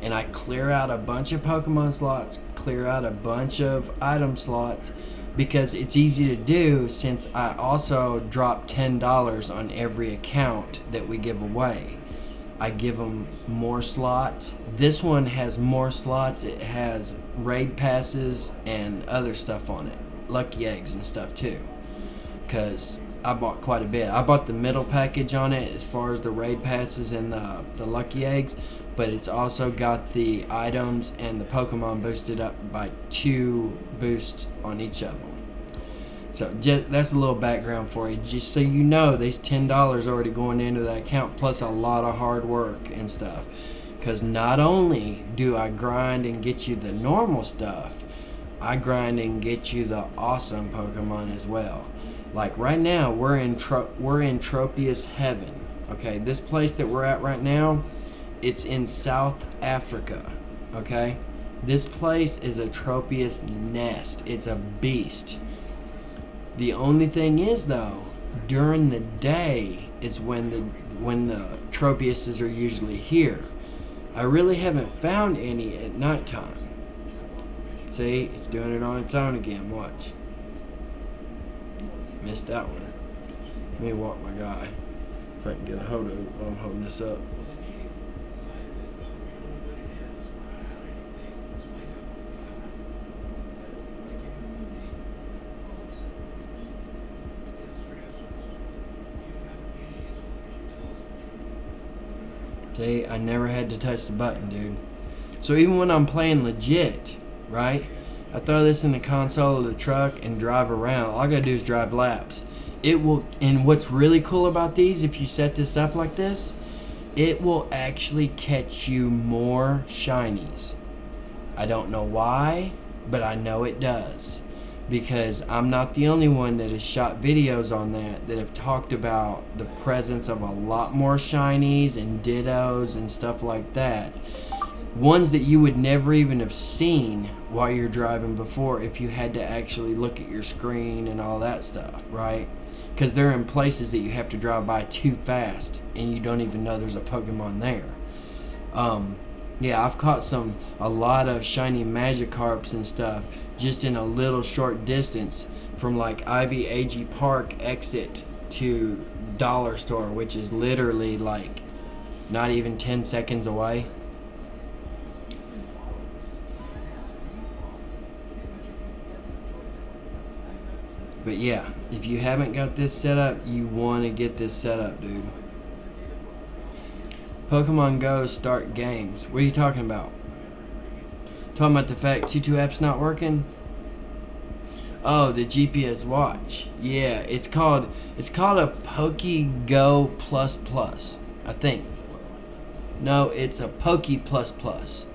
and I clear out a bunch of Pokemon slots, clear out a bunch of item slots, because it's easy to do, since I also drop $10 on every account that we give away. I give them more slots. This one has more slots. It has raid passes and other stuff on it, lucky eggs and stuff too, because I bought quite a bit. I bought the middle package on it as far as the raid passes and the lucky eggs, but it's also got the items and the Pokemon boosted up by 2 boosts on each of them. So that's a little background for you, just so you know there's $10 already going into that account, plus a lot of hard work and stuff. Because not only do I grind and get you the normal stuff, I grind and get you the awesome Pokemon as well. Like right now, we're in Tropius heaven. Okay, this place that we're at right now, it's in South Africa. Okay, this place is a Tropius nest. It's a beast. The only thing is though, during the day is when the Tropiuses are usually here. I really haven't found any at nighttime. See, it's doing it on its own again. Watch. Missed that one. Let me walk my guy. If I can get a hold of it while I'm holding this up. See, I never had to touch the button, dude. So even when I'm playing legit, right? I throw this in the console of the truck and drive around. All I gotta do is drive laps. It will, and what's really cool about these, if you set this up like this, it will actually catch you more shinies. I don't know why, but I know it does. Because I'm not the only one that has shot videos on that have talked about the presence of a lot more shinies and dittos and stuff like that. Ones that you would never even have seen while you're driving before if you had to actually look at your screen and all that stuff, right? Because they're in places that you have to drive by too fast and you don't even know there's a Pokemon there. Yeah, I've caught a lot of shiny Magikarps and stuff just in a little short distance from like Ivy AG Park exit to Dollar Store, which is literally like not even 10 seconds away. But yeah, if you haven't got this set up, you want to get this set up, dude. PokemonGO start games. What are you talking about? Talking about the fact T2 app's not working? Oh, the GPS watch. Yeah, it's called a Pokego Plus, I think. No, it's a Poke Plus.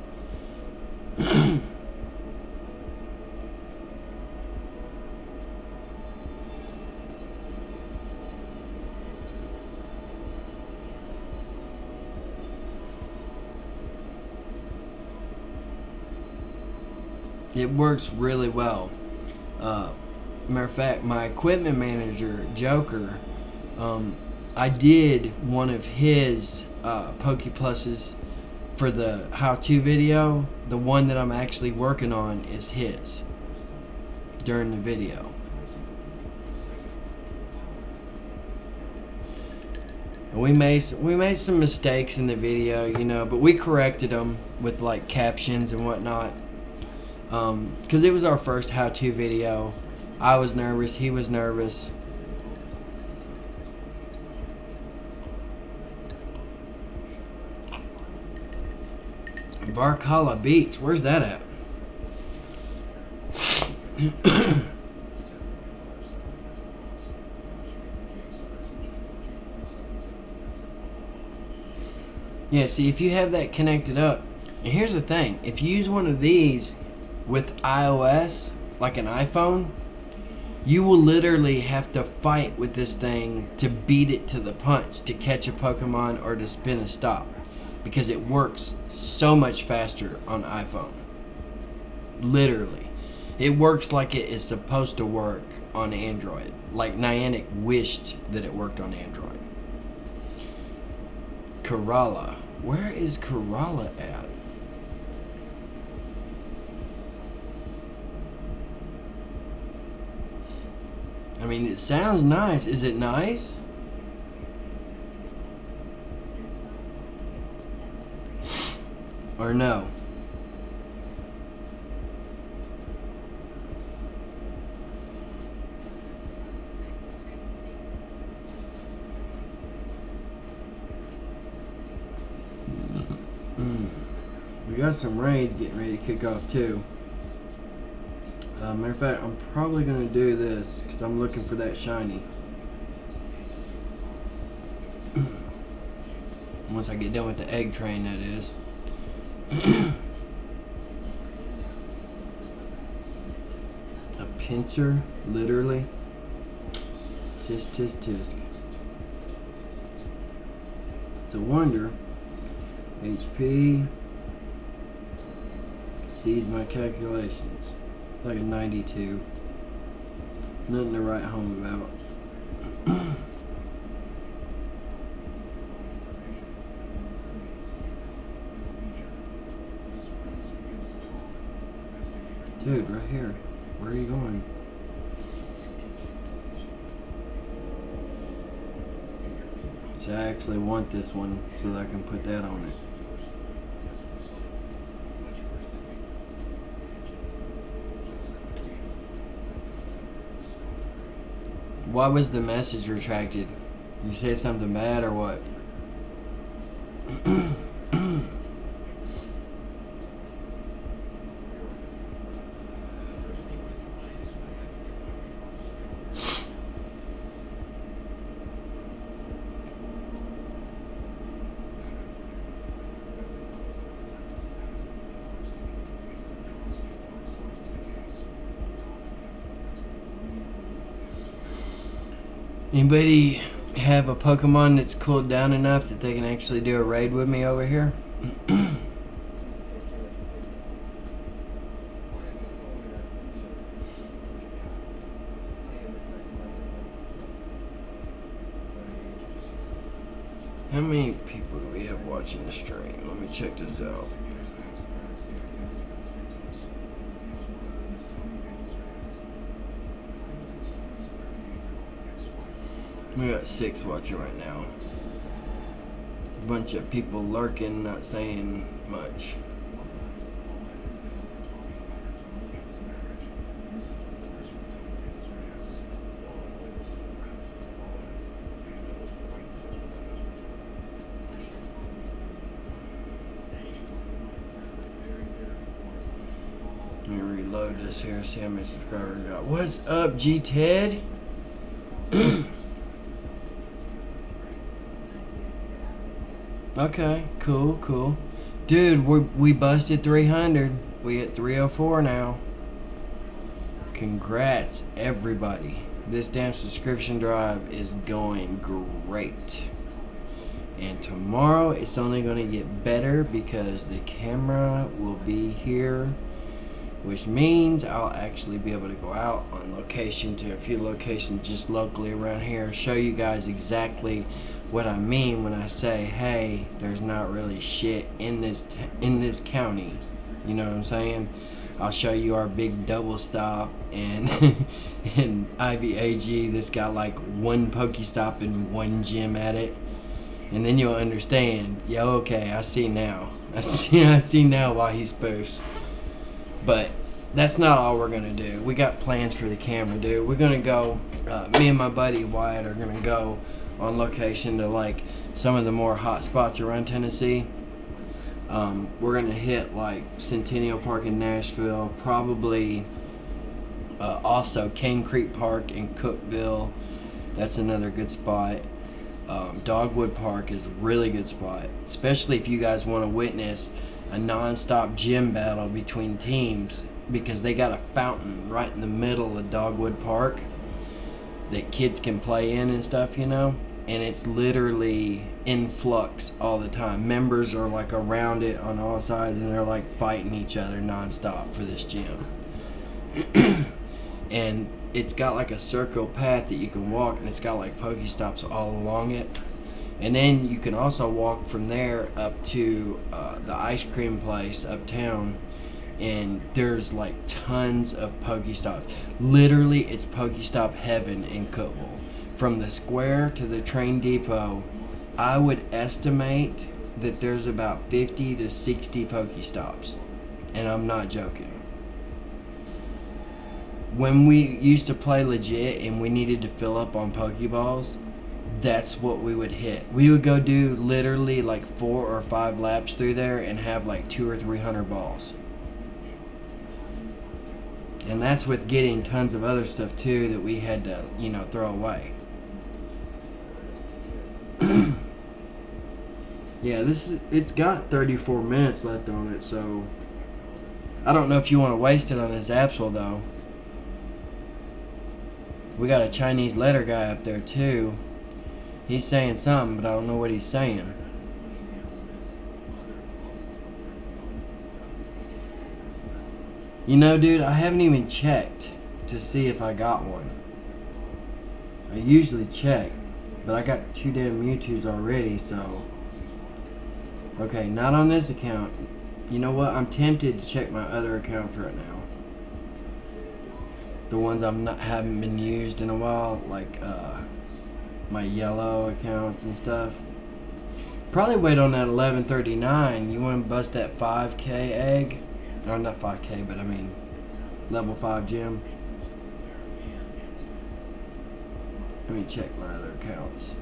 It works really well. Matter of fact, my equipment manager, Joker, I did one of his Poke Pluses for the how-to video. The one that I'm actually working on is his during the video. And we made some mistakes in the video, you know, but we corrected them with like captions and whatnot. Because it was our first how-to video. I was nervous, he was nervous. Varkala Beach, where's that at? Yeah, see, if you have that connected up, and here's the thing, if you use one of these with iOS, like an iPhone, you will literally have to fight with this thing to beat it to the punch to catch a Pokemon or to spin a stop, because it works so much faster on iPhone. Literally. It works like it is supposed to work on Android. Like Niantic wished that it worked on Android. Kerala. Where is Kerala at? I mean, it sounds nice. Is it nice? Or no? We got some raids getting ready to kick off too. Matter of fact, I'm probably going to do this because I'm looking for that shiny. Once I get done with the egg train, that is. pincer, literally. Tisk, tisk, tisk. It's a wonder. HP exceeds my calculations. It's like a 92. Nothing to write home about. Dude, right here. Where are you going? So I actually want this one so that I can put that on it. Why was the message retracted? You say something bad or what? Anybody have a Pokemon that's cooled down enough that they can actually do a raid with me over here? How many people do we have watching the stream? Let me check this out. We got 6 watching right now. A bunch of people lurking, not saying much. Let me reload this here, see how many subscribers we got. What's up, G Ted? Okay, cool, cool. Dude, we busted 300. We at 304 now. Congrats, everybody. This damn subscription drive is going great. And tomorrow it's only going to get better because the camera will be here, which means I'll actually be able to go out on location to a few locations just locally around here, show you guys exactly what I mean when I say, hey, there's not really shit in this county. You know what I'm saying? I'll show you our big double stop and in IVAG that's got like 1 Pokestop and 1 gym at it. And then you'll understand, yeah, okay, I see now. I see now why he spoofs. But that's not all we're gonna do. We got plans for the camera, dude. We're gonna go, me and my buddy Wyatt are gonna go on location to like some of the more hot spots around Tennessee. We're gonna hit like Centennial Park in Nashville, probably also Cane Creek Park in Cookeville. That's another good spot. Dogwood Park is a really good spot, especially if you guys want to witness a non-stop gym battle between teams, because they got a fountain right in the middle of Dogwood Park that kids can play in and stuff, you know, and it's literally in flux all the time. Members are like around it on all sides and they're like fighting each other non-stop for this gym. And it's got like a circle path that you can walk, and it's got like Pokestops all along it. And then you can also walk from there up to the ice cream place uptown, and there's like tons of Pokestops. Literally, it's Pokestop heaven in Cookeville. From the square to the train depot, I would estimate that there's about 50 to 60 Pokestops, and I'm not joking. When we used to play legit and we needed to fill up on Pokeballs, that's what we would hit. We would go do literally like 4 or 5 laps through there and have like 200 or 300 balls. And that's with getting tons of other stuff too that we had to, you know, throw away. Yeah, it's got 34 minutes left on it, so I don't know if you want to waste it on this Absol though. We got a Chinese letter guy up there too. He's saying something, but I don't know what he's saying. You know, dude, I haven't even checked to see if I got one. I usually check, but I got 2 damn Mewtwo's already, so... Okay, not on this account. You know what? I'm tempted to check my other accounts right now. The ones haven't been used in a while, like my yellow accounts and stuff. Probably wait on that 1139. You want to bust that 5k egg? Or not 5k, but I mean level 5 gym. Let me check my other accounts.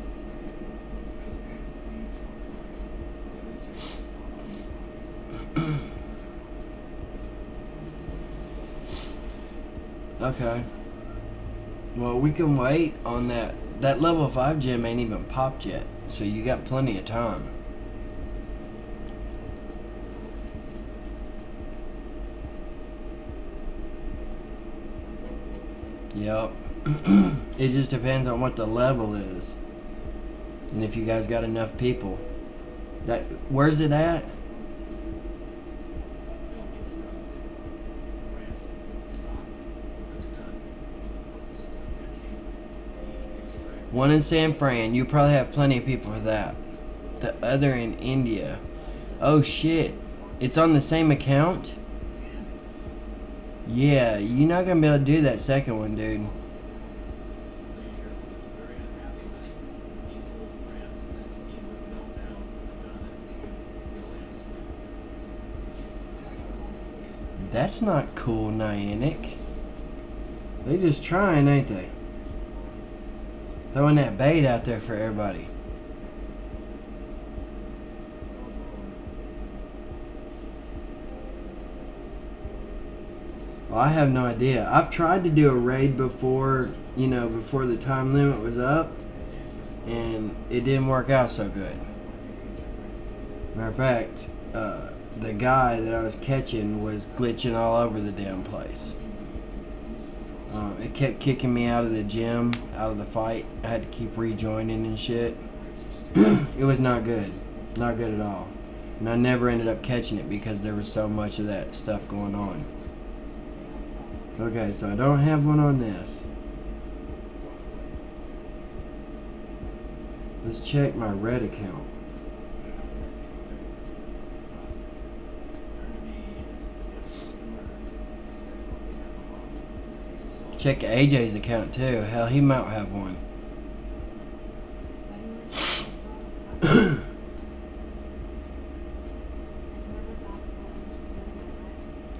Okay. Well, we can wait on that. That level 5 gym ain't even popped yet, so you got plenty of time. Yep. It just depends on what the level is. And if you guys got enough people. Where's it at? One in San Fran. You probably have plenty of people for that. The other in India. Oh shit. It's on the same account? Yeah, you're not gonna be able to do that second one, dude. That's not cool, Niantic. They just trying, ain't they? Throwing that bait out there for everybody. Well, I have no idea. I've tried to do a raid before, you know, before the time limit was up, and it didn't work out so good. Matter of fact, the guy that I was catching was glitching all over the damn place. It kept kicking me out of the gym, out of the fight. I had to keep rejoining and shit. It was not good. Not good at all. And I never ended up catching it because there was so much of that stuff going on. Okay, so I don't have one on this. Let's check my red account. Check AJ's account too. Hell, he might have one.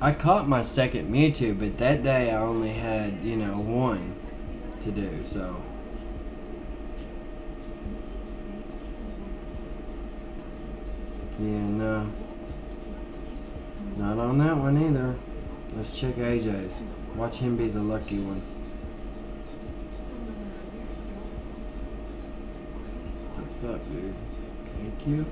I caught my second Mewtwo, but that day I only had, you know, one to do, so. Yeah, no. Not on that one either. Let's check AJ's. Watch him be the lucky one. What the fuck, dude? Thank you.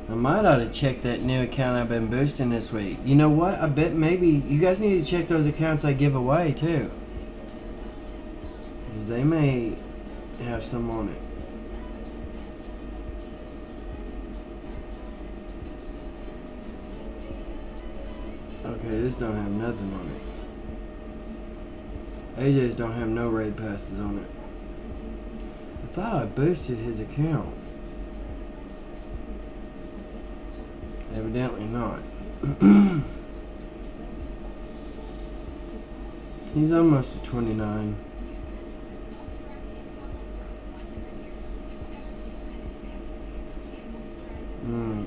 I might ought to check that new account I've been boosting this week. You know what? I bet maybe you guys need to check those accounts I give away too. They may have some on it. Okay, this don't have nothing on it. AJ's don't have no raid passes on it. I thought I boosted his account. Evidently not. He's almost to 29.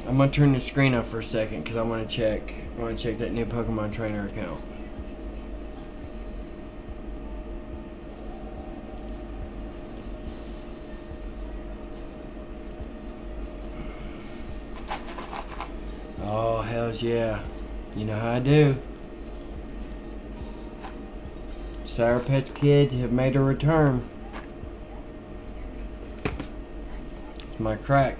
I'm gonna turn the screen off for a second because I want to check. I want to check that new Pokemon Trainer account. Oh, hells yeah. You know how I do. Sour Patch Kids have made a return. It's my crack.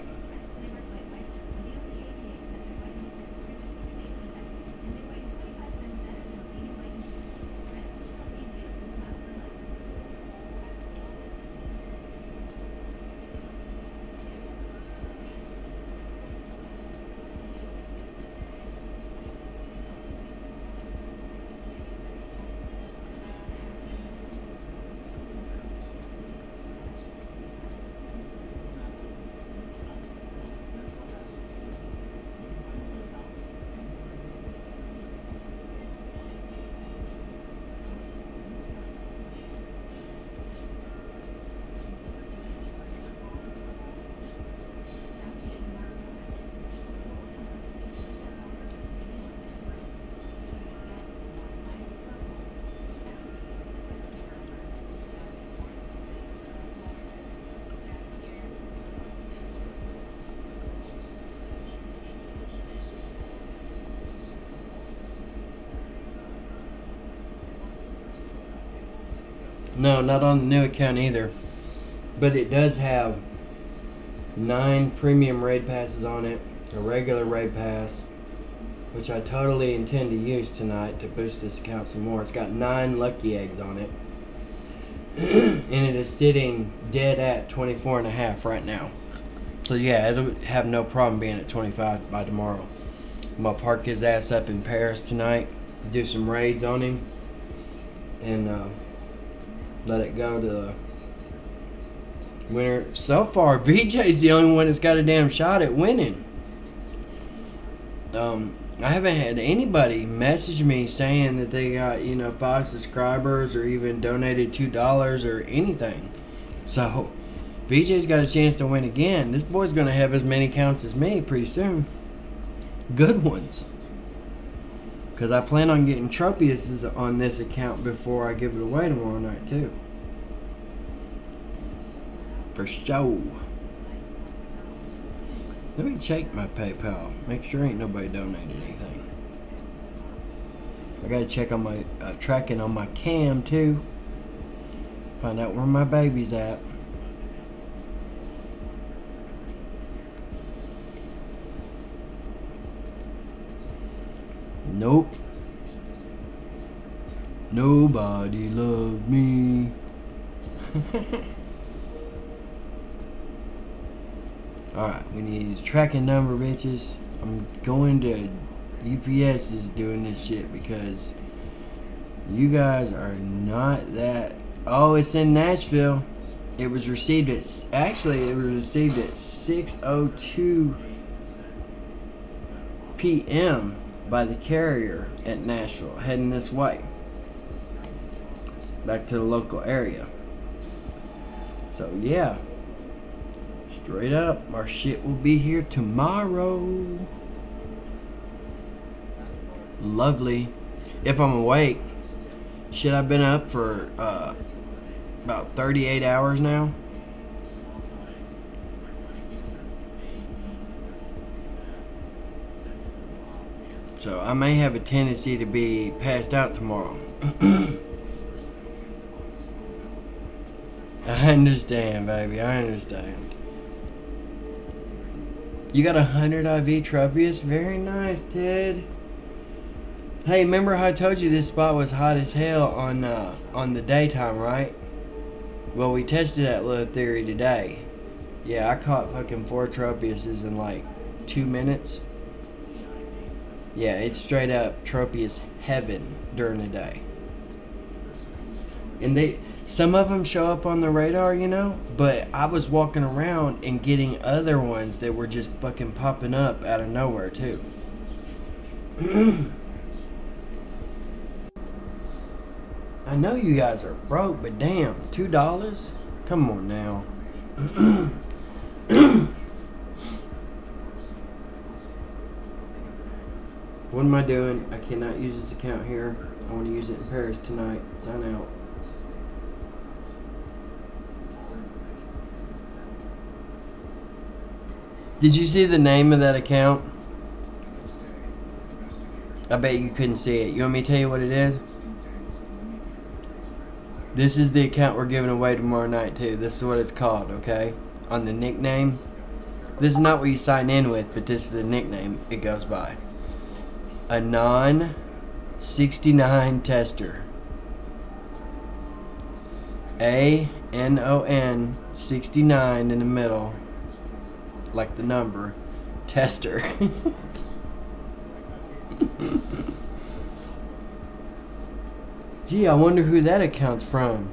No, not on the new account either. But it does have 9 premium raid passes on it, a regular raid pass, which I totally intend to use tonight to boost this account some more. It's got 9 lucky eggs on it. And it is sitting dead at 24.5 right now. So yeah, it'll have no problem being at 25 by tomorrow. I'm gonna park his ass up in Paris tonight, do some raids on him, and let it go to the winner. So far, VJ's the only one that's got a damn shot at winning. I haven't had anybody message me saying that they got, you know, 5 subscribers or even donated $2 or anything. So, VJ's got a chance to win again. This boy's going to have as many counts as me pretty soon. Good ones. Because I plan on getting Tropius on this account before I give it away tomorrow night, too. For sure. Let me check my PayPal. Make sure ain't nobody donated anything. I gotta check on my tracking on my cam, too. Find out where my baby's at. Nope. Nobody loved me. Alright, we need his tracking number, bitches. I'm going to UPS is doing this shit because you guys are not that. Oh, it's in Nashville. It was received at, actually it was received at 6:02 p.m. by the carrier at Nashville, heading this way back to the local area. So yeah, straight up, our shit will be here tomorrow. Lovely. If I'm awake. Shit, I've been up for about 38 hours now. So I may have a tendency to be passed out tomorrow. I understand, baby. I understand. You got 100 IV Tropius? Very nice, Ted. Hey, remember how I told you this spot was hot as hell on the daytime, right? Well, we tested that little theory today. Yeah, I caught fucking 4 Tropiuses in like 2 minutes. Yeah, it's straight up Tropius heaven during the day. And some of them show up on the radar, you know, but I was walking around and getting other ones that were just fucking popping up out of nowhere too. I know you guys are broke, but damn, $2? Come on now. What am I doing? I cannot use this account here. I want to use it in Paris tonight. Sign out. Did you see the name of that account? I bet you couldn't see it. You want me to tell you what it is? This is the account we're giving away tomorrow night too. This is what it's called, okay? On the nickname. This is not what you sign in with, but this is the nickname it goes by. Anon 69 Tester. ANON 69 in the middle, like the number, Tester. Gee, I wonder who that account's from.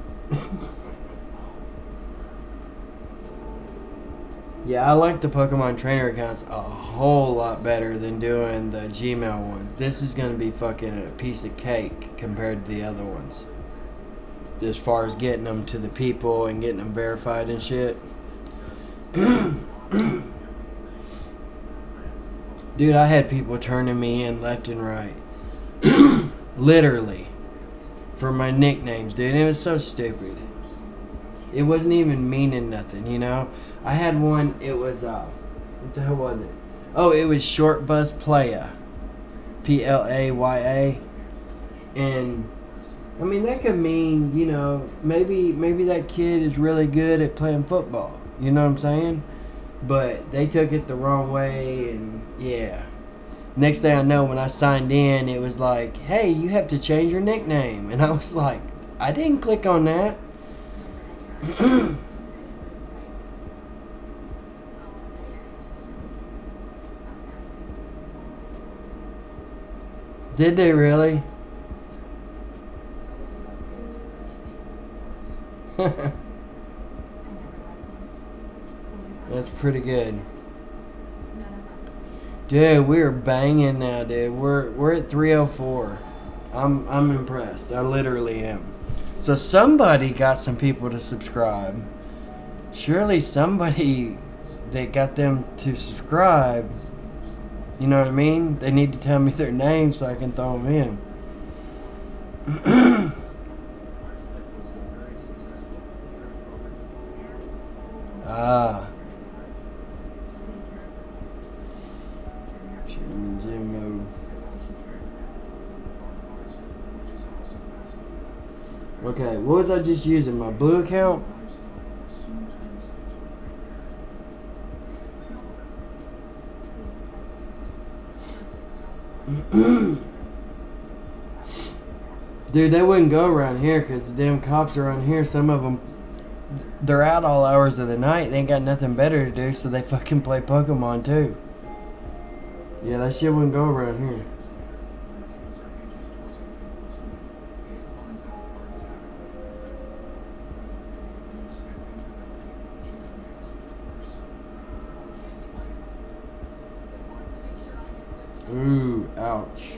Yeah, I like the Pokemon trainer accounts a whole lot better than doing the Gmail one. This is going to be fucking a piece of cake compared to the other ones. As far as getting them to the people and getting them verified and shit. Dude, I had people turning me in left and right. Literally. For my nicknames, dude. It was so stupid. It wasn't even meaning nothing, you know? I had one, it was, what the hell was it? Oh, it was Short Bus Playa. Playa. And, I mean, that could mean, you know, maybe that kid is really good at playing football. You know what I'm saying? But they took it the wrong way, and, yeah. Next thing I know, when I signed in, it was like, hey, you have to change your nickname. And I was like, I didn't click on that. Did they really? That's pretty good. Dude, we're banging now, dude. We're at 304. I'm impressed. I literally am. So somebody got some people to subscribe. Surely somebody that got them to subscribe, you know what I mean? They need to tell me their name so I can throw them in. Ah. Okay, what was I just using? My blue account? Dude, they wouldn't go around here because the damn cops are around here. Some of them, they're out all hours of the night. They ain't got nothing better to do, so they fucking play Pokemon too. Yeah, that shit wouldn't go around here. Ooh, ouch.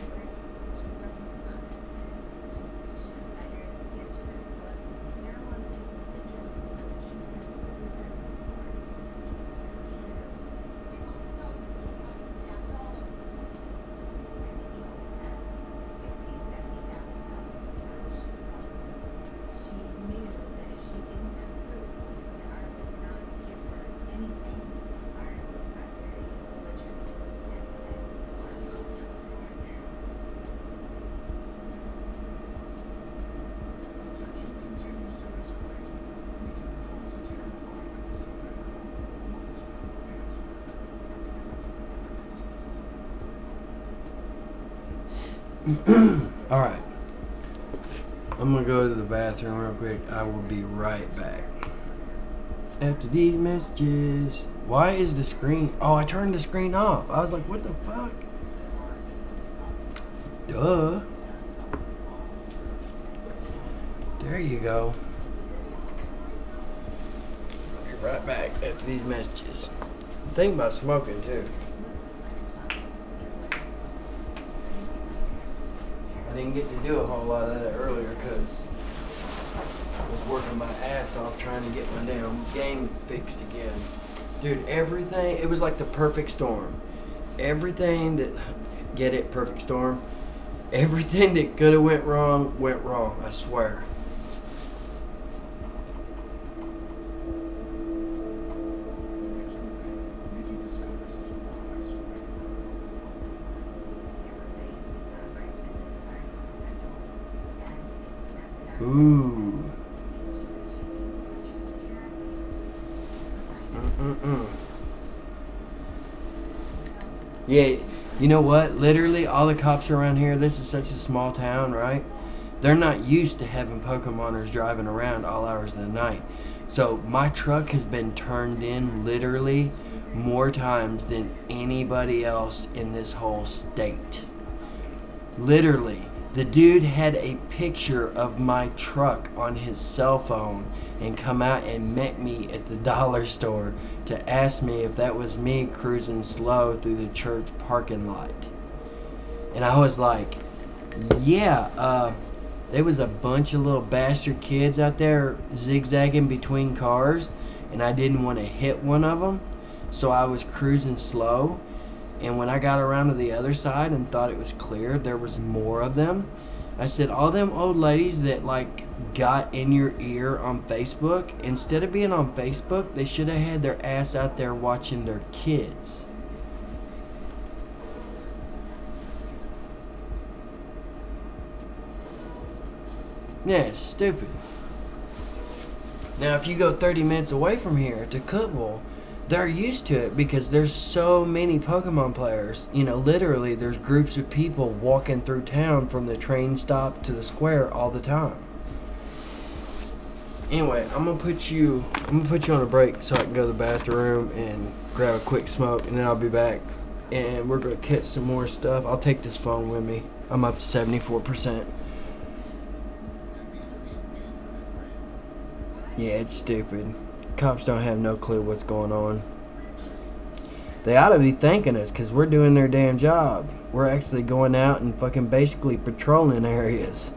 Alright. I'm gonna go to the bathroom real quick. I will be right back. After these messages. Why is the screen... Oh, I turned the screen off. I was like, what the fuck? Duh. There you go. I'll be right back after these messages. Think about smoking too. I didn't get to do a whole lot of that earlier because I was working my ass off trying to get my damn game fixed again. Dude, everything, it was like the perfect storm. Everything that, get it, perfect storm? Everything that could have went wrong, I swear. Ooh. Yeah, you know what? Literally, all the cops around here, this is such a small town, right? They're not used to having Pokemoners driving around all hours of the night. So my truck has been turned in literally more times than anybody else in this whole state. Literally. The dude had a picture of my truck on his cell phone and come out and met me at the dollar store to ask me if that was me cruising slow through the church parking lot. And I was like, yeah, there was a bunch of little bastard kids out there zigzagging between cars, and I didn't want to hit one of them, so I was cruising slow. And when I got around to the other side and thought it was clear, there was more of them. I said, all them old ladies that like got in your ear on Facebook, instead of being on Facebook, they should have had their ass out there watching their kids. Yeah, it's stupid. Now, if you go 30 minutes away from here to Cookville, they're used to it because there's so many Pokemon players. You know, literally, there's groups of people walking through town from the train stop to the square all the time. Anyway, I'm gonna put you on a break so I can go to the bathroom and grab a quick smoke, and then I'll be back. And we're gonna catch some more stuff. I'll take this phone with me. I'm up to 74%. Yeah, it's stupid. Cops don't have no clue what's going on. They ought to be thanking us because we're doing their damn job. We're actually going out and fucking basically patrolling areas.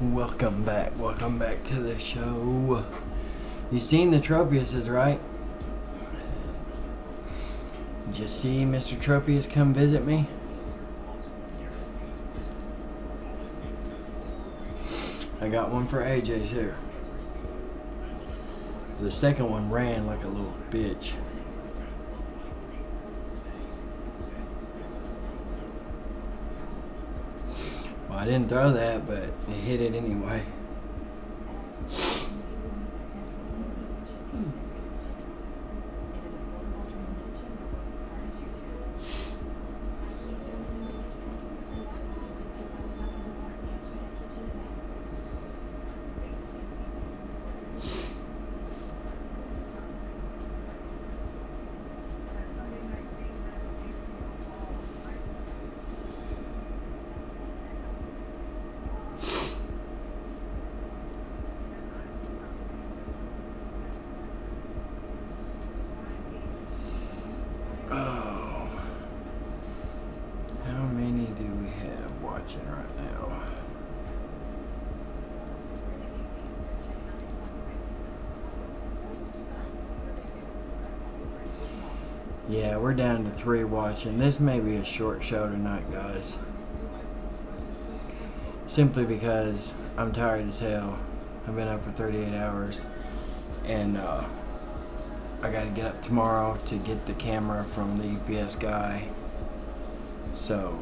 Welcome back to the show. You seen the Tropiuses, right? Did you see Mr. Tropius come visit me? I got one for AJ too. The second one ran like a little bitch. Well, I didn't throw that, but it hit it anyway. Right now. Yeah, we're down to 3 watching. This may be a short show tonight, guys. Simply because I'm tired as hell. I've been up for 38 hours. And I gotta get up tomorrow to get the camera from the UPS guy. So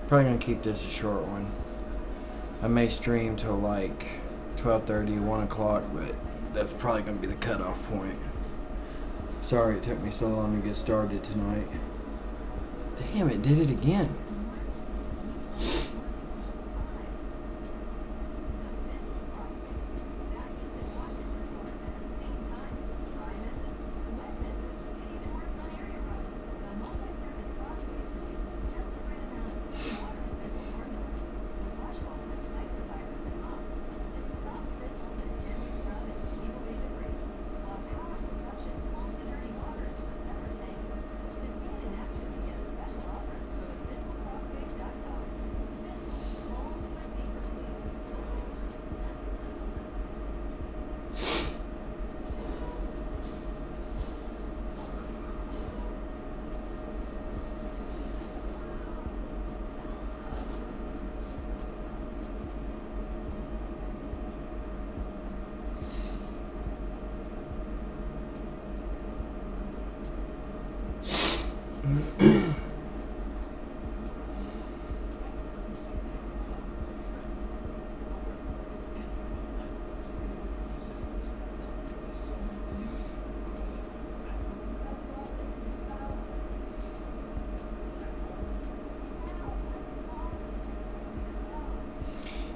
probably gonna keep this a short one. I may stream till like 12:30, 1 o'clock, but that's probably gonna be the cutoff point. Sorry it took me so long to get started tonight. Damn, it did it again.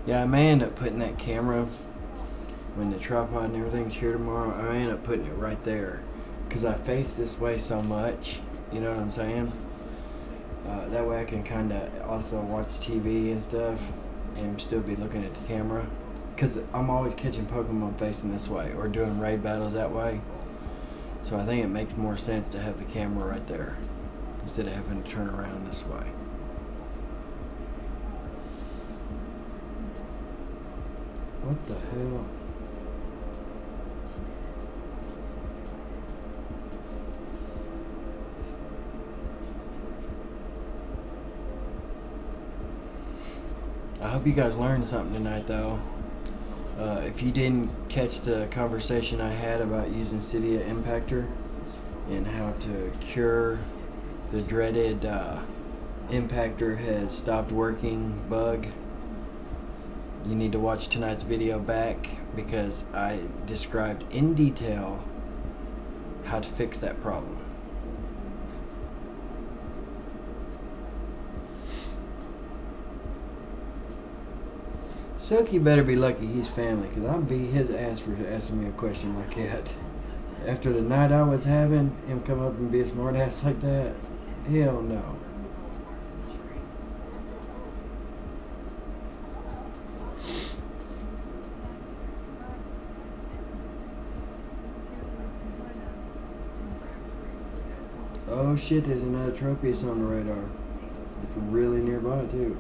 Yeah, I may end up putting that camera, when the tripod and everything's here tomorrow, I may end up putting it right there. Because I face this way so much, you know what I'm saying? That way I can kind of also watch TV and stuff and still be looking at the camera. Because I'm always catching Pokemon facing this way or doing raid battles that way. So I think it makes more sense to have the camera right there instead of having to turn around this way. What the hell? I hope you guys learned something tonight, though. If you didn't catch the conversation I had about using Cydia Impactor and how to cure the dreaded Impactor has stopped working bug, you need to watch tonight's video back because I described in detail how to fix that problem. Silky better be lucky he's family, because I'll beat his ass for asking me a question like that. After the night I was having, him come up and be a smart ass like that? Hell no. Oh shit, there's another Tropius on the radar. It's really nearby too.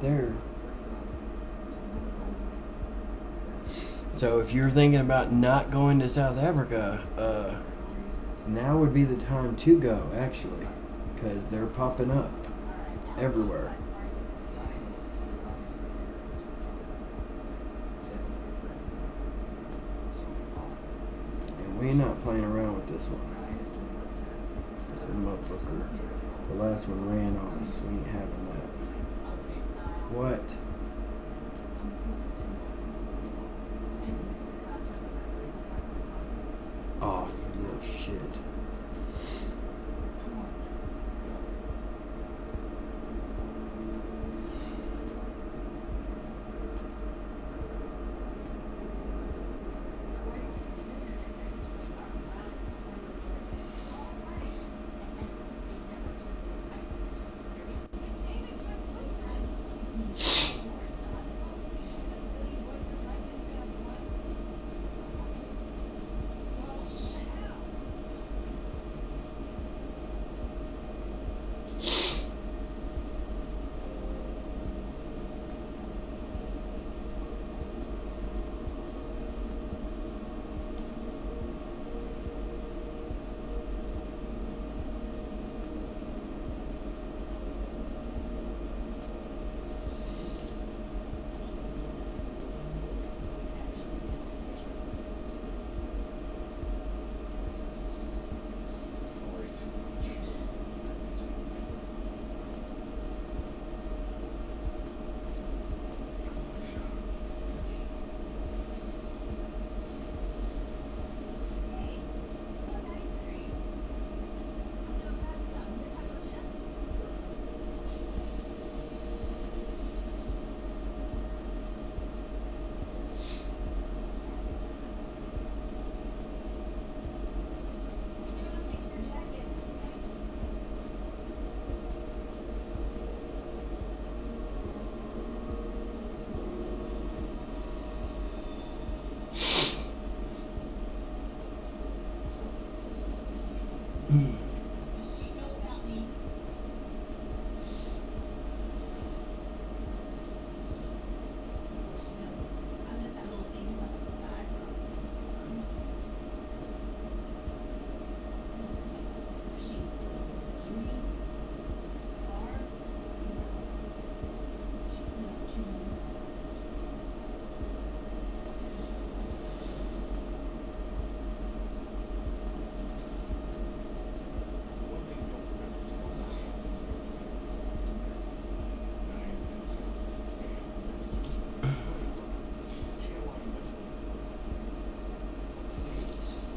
there. So if you're thinking about not going to South Africa, now would be the time to go, actually, because they're popping up everywhere. And we're not playing around with this one. This motherfucker, the last one ran on us. We ain't having that. What? Oh, you little shit.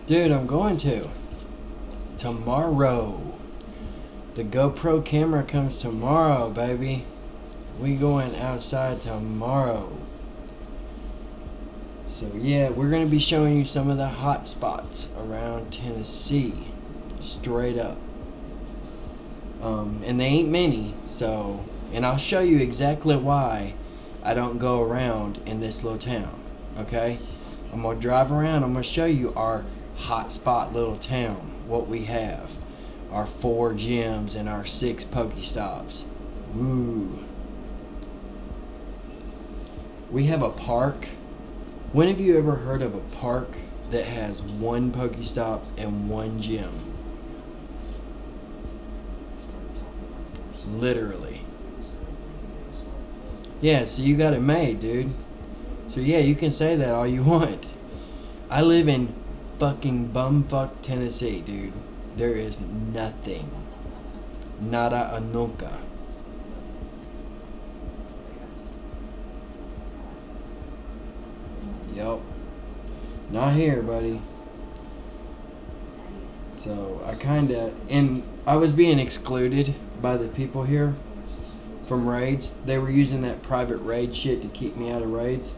Dude, I'm going to. Tomorrow. The GoPro camera comes tomorrow, baby. We going outside tomorrow. So yeah, we're going to be showing you some of the hot spots around Tennessee. Straight up. And they ain't many, so... And I'll show you exactly why I don't go around in this little town. Okay? I'm going to drive around. I'm going to show you our hotspot little town, what we have, our 4 gyms and our 6 Pokestops. Ooh. We have a park. When have you ever heard of a park that has 1 Pokestop and 1 gym? Literally. Yeah, so you got it made, dude. So yeah, you can say that all you want. I live in fucking bumfuck Tennessee, dude. There is nothing. Nada a nunca. Yup. Not here, buddy. So I was being excluded by the people here from raids. They were using that private raid shit to keep me out of raids.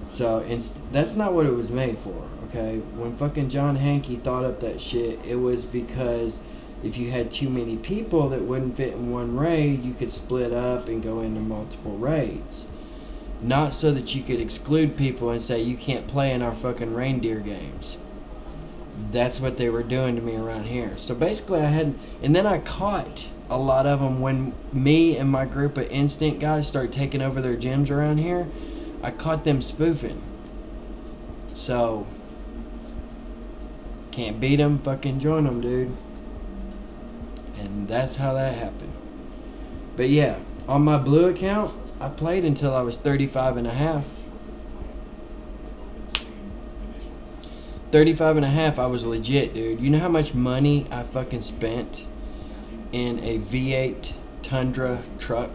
So that's not what it was made for, okay? When fucking John Hankey thought up that shit, it was because if you had too many people that wouldn't fit in one raid, you could split up and go into multiple raids. Not so that you could exclude people and say you can't play in our fucking reindeer games. That's what they were doing to me around here. So basically and then I caught a lot of them, when me and my group of instinct guys start taking over their gyms around here, I caught them spoofing. So, can't beat them, fucking join them, dude. And that's how that happened. But yeah, on my blue account, I played until I was 35 and a half. 35 and a half, I was legit, dude. You know how much money I fucking spent in a V8 Tundra truck,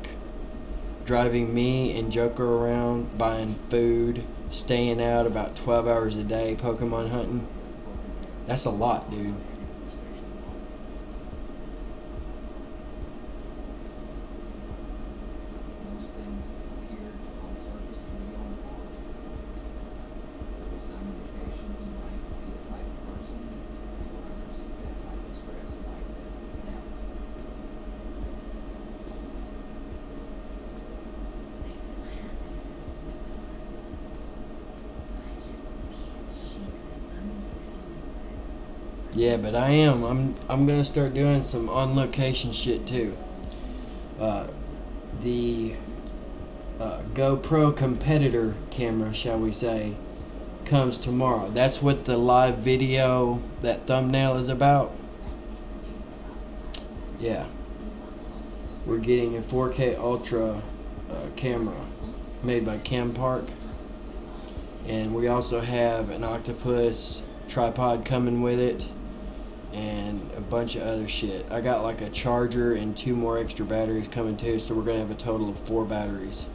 driving me and Joker around, buying food, staying out about 12 hours a day, Pokemon hunting? That's a lot, dude. Yeah, but I'm gonna start doing some on location shit too. The GoPro competitor camera, shall we say, comes tomorrow. That's what the live video, that thumbnail is about. Yeah, we're getting a 4K Ultra camera made by Cam Park, and we also have an octopus tripod coming with it, and a bunch of other shit. I got like a charger and 2 more extra batteries coming too, so we're gonna have a total of 4 batteries.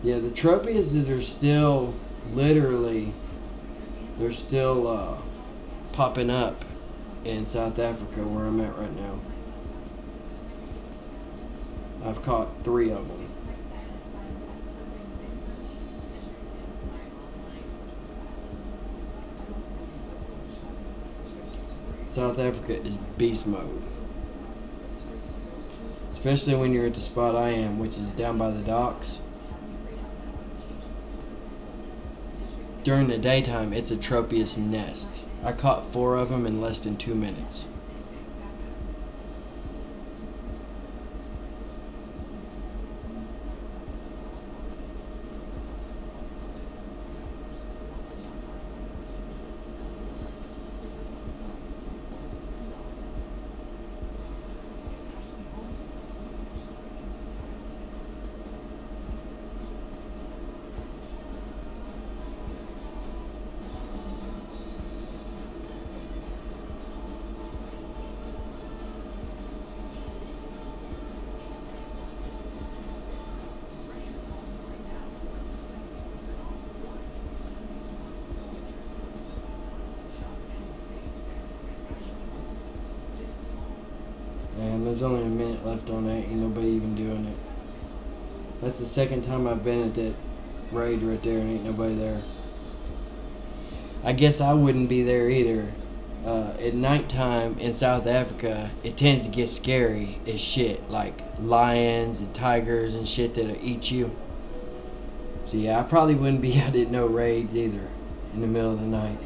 Yeah, the Tropiuses are still, literally, they're still popping up in South Africa, where I'm at right now. I've caught 3 of them. South Africa is beast mode. Especially when you're at the spot I am, which is down by the docks. During the daytime, it's a Tropius nest. I caught 4 of them in less than 2 minutes. And there's only a minute left on that. Ain't nobody even doing it. That's the second time I've been at that raid right there and ain't nobody there. I guess I wouldn't be there either. At nighttime in South Africa, it tends to get scary as shit. Like lions and tigers and shit that'll eat you. So yeah, I probably wouldn't be out at no raids either in the middle of the night.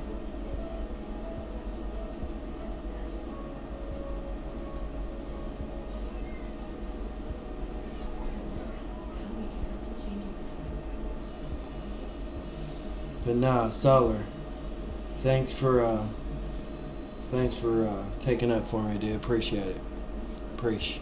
But nah, Solar, thanks for taking up for me, dude. Appreciate it. Appreciate.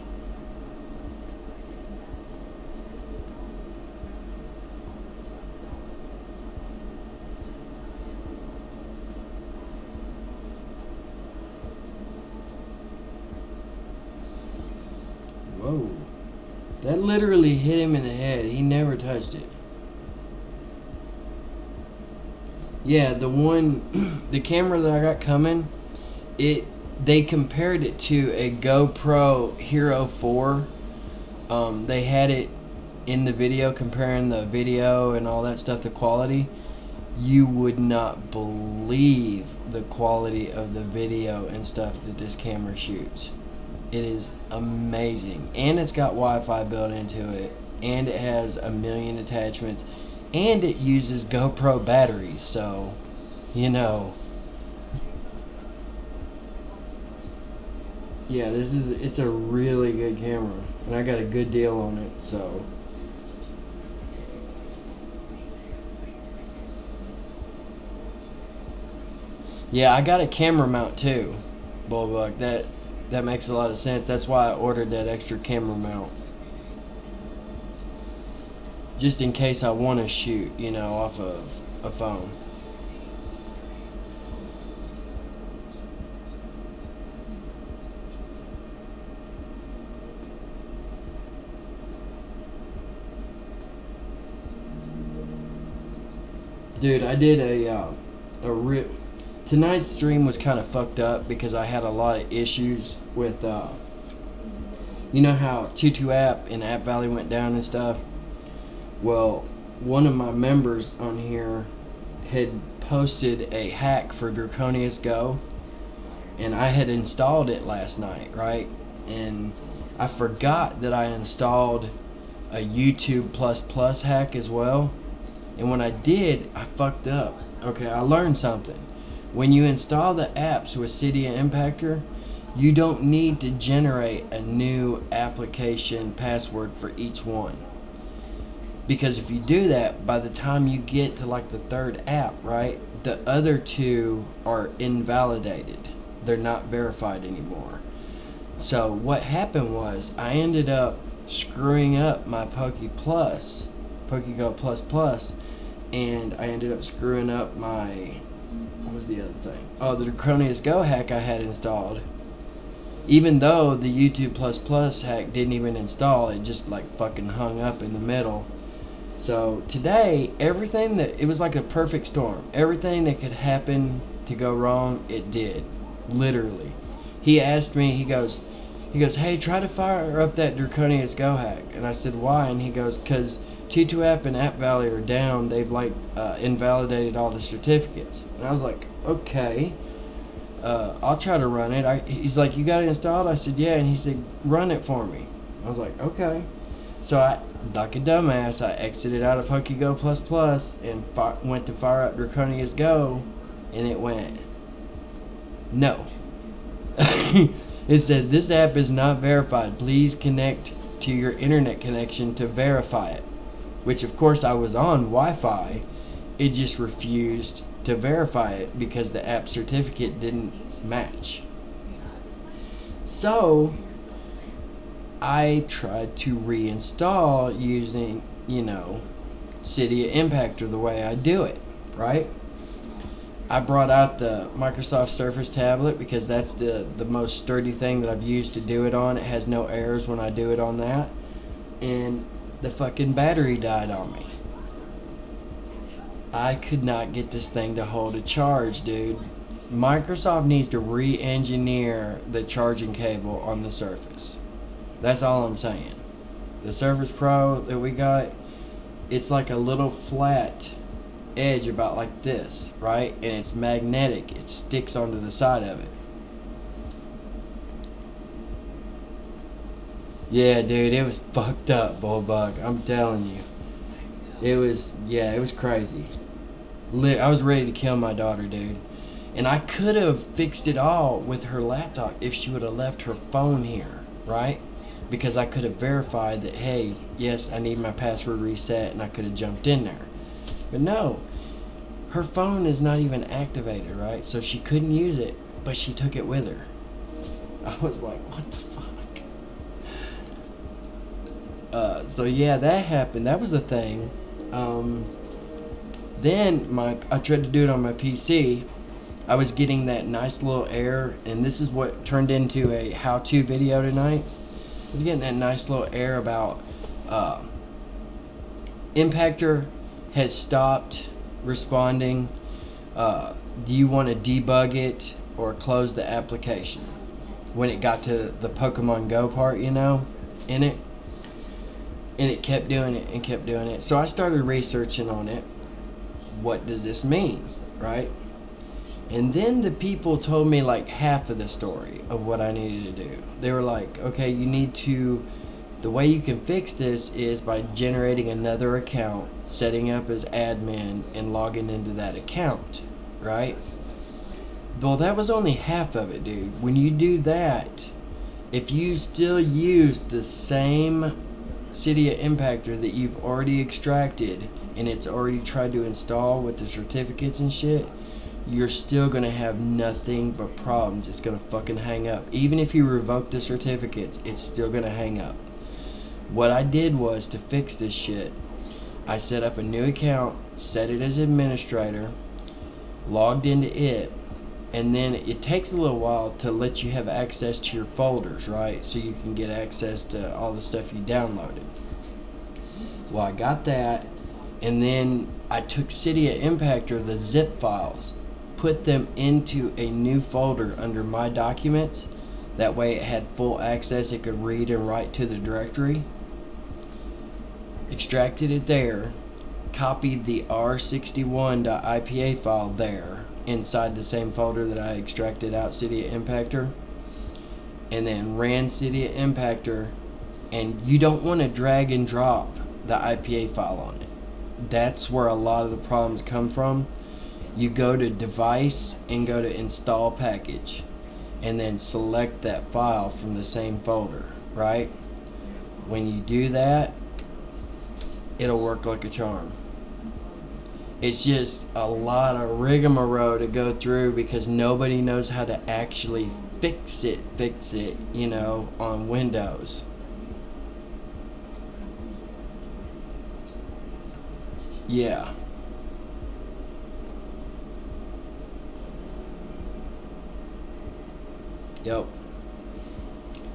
Whoa, that literally hit him in the head. He never touched it. Yeah, the camera that I got coming, they compared it to a GoPro Hero 4. They had it in the video, comparing the video and all that stuff, the quality. You would not believe the quality of the video and stuff that this camera shoots. It is amazing, and it's got Wi-Fi built into it, and it has a million attachments, and it uses GoPro batteries, so you know. Yeah, it's a really good camera, and I got a good deal on it, so. Yeah, I got a camera mount too, Bullbuck. That makes a lot of sense. That's why I ordered that extra camera mount. Just in case I want to shoot, you know, off of a phone. Dude, I did tonight's stream was kind of fucked up because I had a lot of issues with, you know how Tutu app and App Valley went down and stuff? Well, one of my members on here had posted a hack for PokemonGO, and I had installed it last night, right? And I forgot that I installed a YouTube++ hack as well. And when I did, I fucked up. Okay, I learned something. When you install the apps with Cydia Impactor, you don't need to generate a new application password for each one. Because if you do that, by the time you get to like the third app, right, the other two are invalidated. They're not verified anymore. So what happened was I ended up screwing up my PokeGo Plus, and I ended up screwing up my, what was the other thing? Oh, the PokemonGO hack I had installed. Even though the YouTube++ hack didn't even install, it just like fucking hung up in the middle. So today, it was like a perfect storm. Everything that could happen to go wrong, it did. Literally. He asked me, he goes, hey, try to fire up that PokemonGO hack. And I said, why? And he goes, because Tutu app and App Valley are down. They've like invalidated all the certificates. And I was like, okay, I'll try to run it. He's like, you got it installed? I said, yeah. And he said, run it for me. I was like, okay. So I, like a dumbass, I exited out of PokeGo++ and went to fire up PokemonGO, and it went, no. It said, this app is not verified. Please connect to your internet connection to verify it. Which, of course, I was on Wi-Fi. It just refused to verify it because the app certificate didn't match. So I tried to reinstall using, you know, Cydia Impactor the way I do it, right? I brought out the Microsoft Surface tablet because that's the most sturdy thing that I've used to do it on. It has no errors when I do it on that. And the fucking battery died on me. I could not get this thing to hold a charge, dude. Microsoft needs to re-engineer the charging cable on the Surface. That's all I'm saying. The Surface Pro that we got, it's like a little flat edge about like this, right? And it's magnetic. It sticks onto the side of it. Yeah, dude, it was fucked up, Bullbuck. I'm telling you. It was crazy. I was ready to kill my daughter, dude. And I could have fixed it all with her laptop if she would have left her phone here, right? Because I could have verified that, hey, yes, I need my password reset, and I could have jumped in there. But no, her phone is not even activated, right? So she couldn't use it, but she took it with her. I was like, what the fuck? So yeah, that happened. That was the thing. Then I tried to do it on my PC. I was getting that nice little error, and this is what turned into a how-to video tonight. I was getting that nice little error about Impactor has stopped responding. Do you want to debug it or close the application? When it got to the PokemonGO part, you know, in it. And it kept doing it and kept doing it. So I started researching on it. What does this mean, right? And then the people told me like half of the story of what I needed to do. They were like, okay, you need to, the way you can fix this is by generating another account, setting up as admin, and logging into that account, right? Well, that was only half of it, dude. When you do that, if you still use the same Cydia Impactor that you've already extracted and it's already tried to install with the certificates and shit, you're still gonna have nothing but problems. It's gonna fucking hang up. Even if you revoke the certificates, it's still gonna hang up. What I did was, to fix this shit, I set up a new account, set it as administrator, logged into it, and then it takes a little while to let you have access to your folders, right? So you can get access to all the stuff you downloaded. Well, I got that, and then I took Cydia Impactor, the zip files, put them into a new folder under my documents. That way it had full access. It could read and write to the directory. Extracted it there, copied the r61.ipa file there inside the same folder that I extracted out Cydia Impactor, and then ran Cydia Impactor. And you don't want to drag and drop the IPA file on it. That's where a lot of the problems come from. You go to device and go to install package, and then select that file from the same folder, right? When you do that, it'll work like a charm. It's just a lot of rigmarole to go through because nobody knows how to actually fix it, you know, on Windows. Yeah. Yep.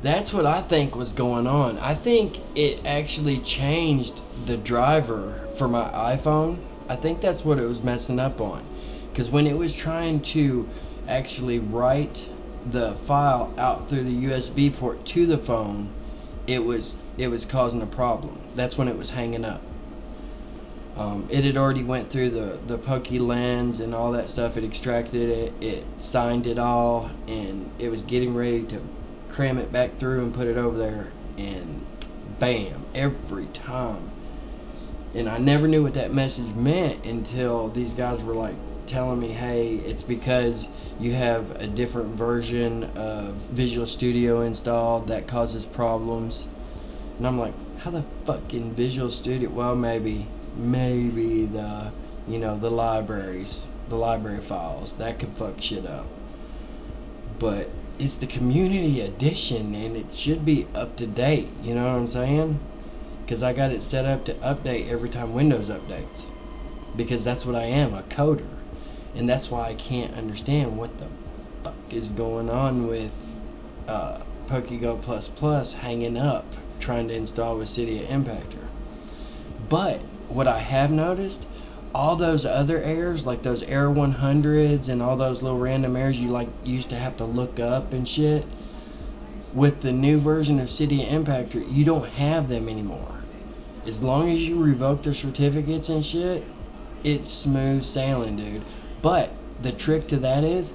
That's what I think was going on. I think it actually changed the driver for my iPhone. I think that's what it was messing up on. Because when it was trying to actually write the file out through the USB port to the phone, it was causing a problem. That's when it was hanging up. It had already went through the Poke lens and all that stuff. It extracted it, it signed it all, and it was getting ready to cram it back through and put it over there, and bam, every time. And I never knew what that message meant until these guys were like telling me, hey, it's because you have a different version of Visual Studio installed that causes problems. And I'm like, how the fucking Visual Studio? Well, maybe the, you know, the library files that could fuck shit up. But it's the community edition, and it should be up to date, you know what I'm saying? Because I got it set up to update every time Windows updates, because that's what I am, a coder. And that's why I can't understand what the fuck is going on with Pokego++ hanging up trying to install with Cydia Impactor. But what I have noticed, all those other errors, like those error 100s and all those little random errors you like used to have to look up and shit, with the new version of Cydia Impactor, you don't have them anymore. As long as you revoke the certificates and shit, it's smooth sailing, dude. But the trick to that is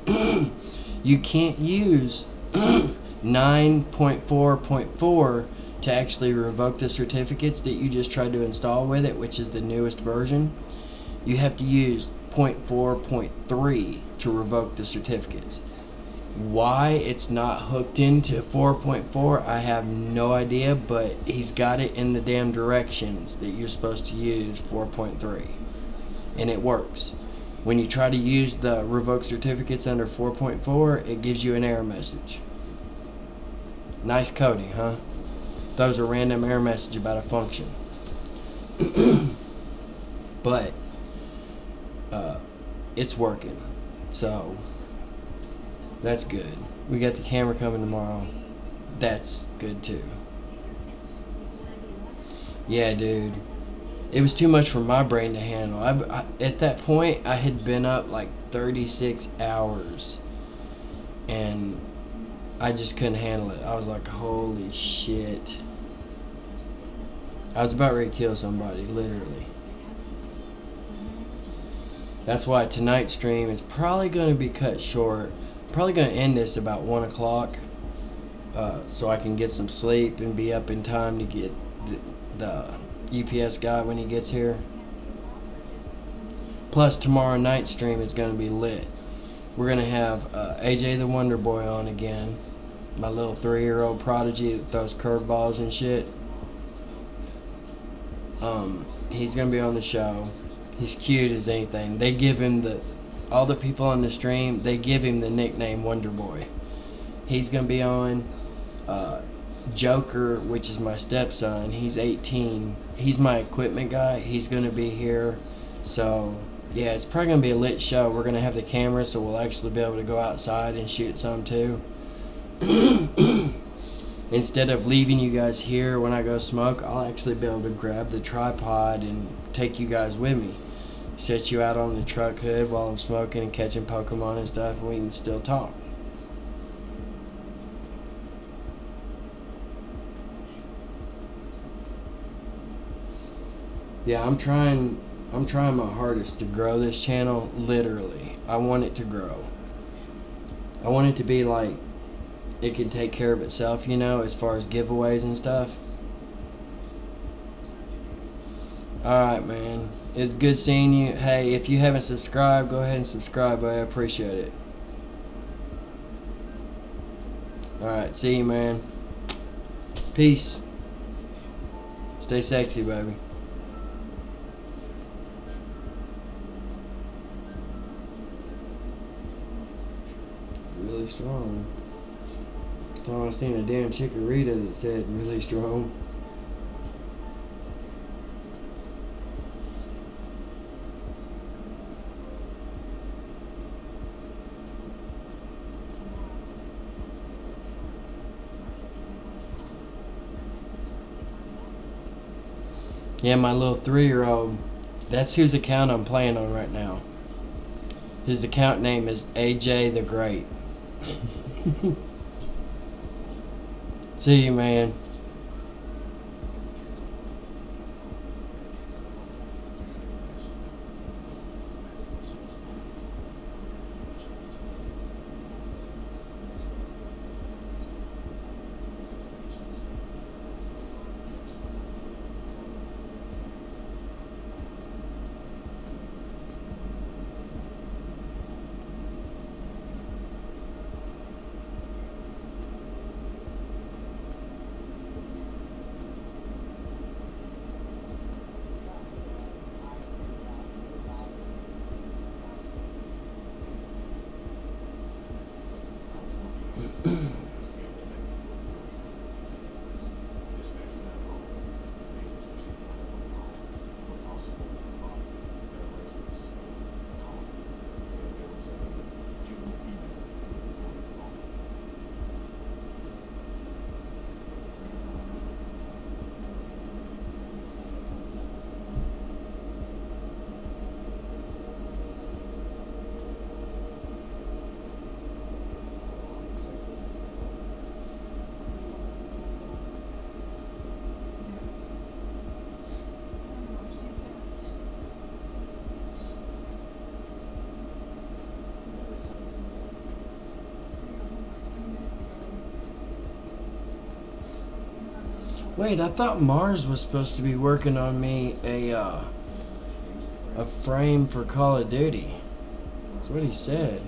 you can't use 9.4.4 to actually revoke the certificates that you just tried to install with it, which is the newest version. You have to use 0.4.3 to revoke the certificates. Why it's not hooked into 4.4, I have no idea, but he's got it in the damn directions that you're supposed to use 4.3, and it works. When you try to use the revoke certificates under 4.4, it gives you an error message. Nice coding, huh? Those are random error message about a function. But it's working, so that's good. We got the camera coming tomorrow. That's good too. Yeah, dude, it was too much for my brain to handle. At that point, I had been up like 36 hours, and I just couldn't handle it. I was like, holy shit. I was about ready to kill somebody, literally. That's why tonight's stream is probably going to be cut short. Probably going to end this about 1 o'clock. So I can get some sleep and be up in time to get the UPS guy when he gets here. Plus tomorrow night's stream is going to be lit. We're going to have AJ the Wonder Boy on again. My little 3-year-old prodigy that throws curveballs and shit. He's going to be on the show. He's cute as anything. They give him all the people on the stream, they give him the nickname Wonder Boy. He's going to be on. Joker, which is my stepson, he's 18. He's my equipment guy. He's going to be here. So, yeah, it's probably going to be a lit show. We're going to have the camera, so we'll actually be able to go outside and shoot some too. Instead of leaving you guys here when I go smoke, I'll actually be able to grab the tripod and take you guys with me. Set you out on the truck hood while I'm smoking and catching Pokemon and stuff, and we can still talk. Yeah, I'm trying my hardest to grow this channel, literally. I want it to grow. I want it to be like it can take care of itself, you know, as far as giveaways and stuff. Alright, man. It's good seeing you. Hey, if you haven't subscribed, go ahead and subscribe, I appreciate it. Alright, see you, man. Peace. Stay sexy, baby. Really strong. I seen a damn chikorita that said really strong. Yeah, my little 3-year-old, that's whose account I'm playing on right now. His account name is AJ the Great. See you, man. Wait, I thought Mars was supposed to be working on me a frame for Call of Duty. That's what he said.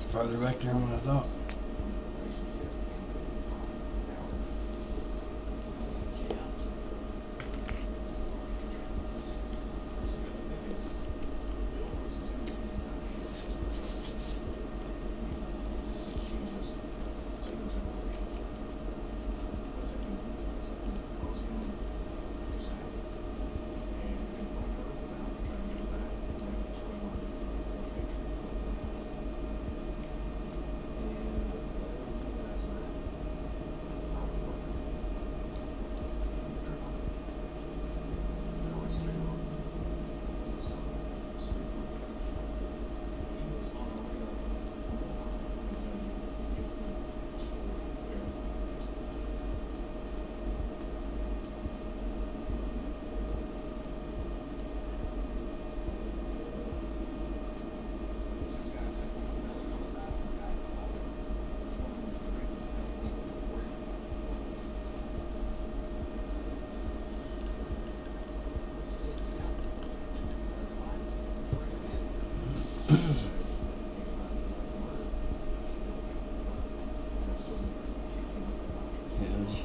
farther back there than what I thought.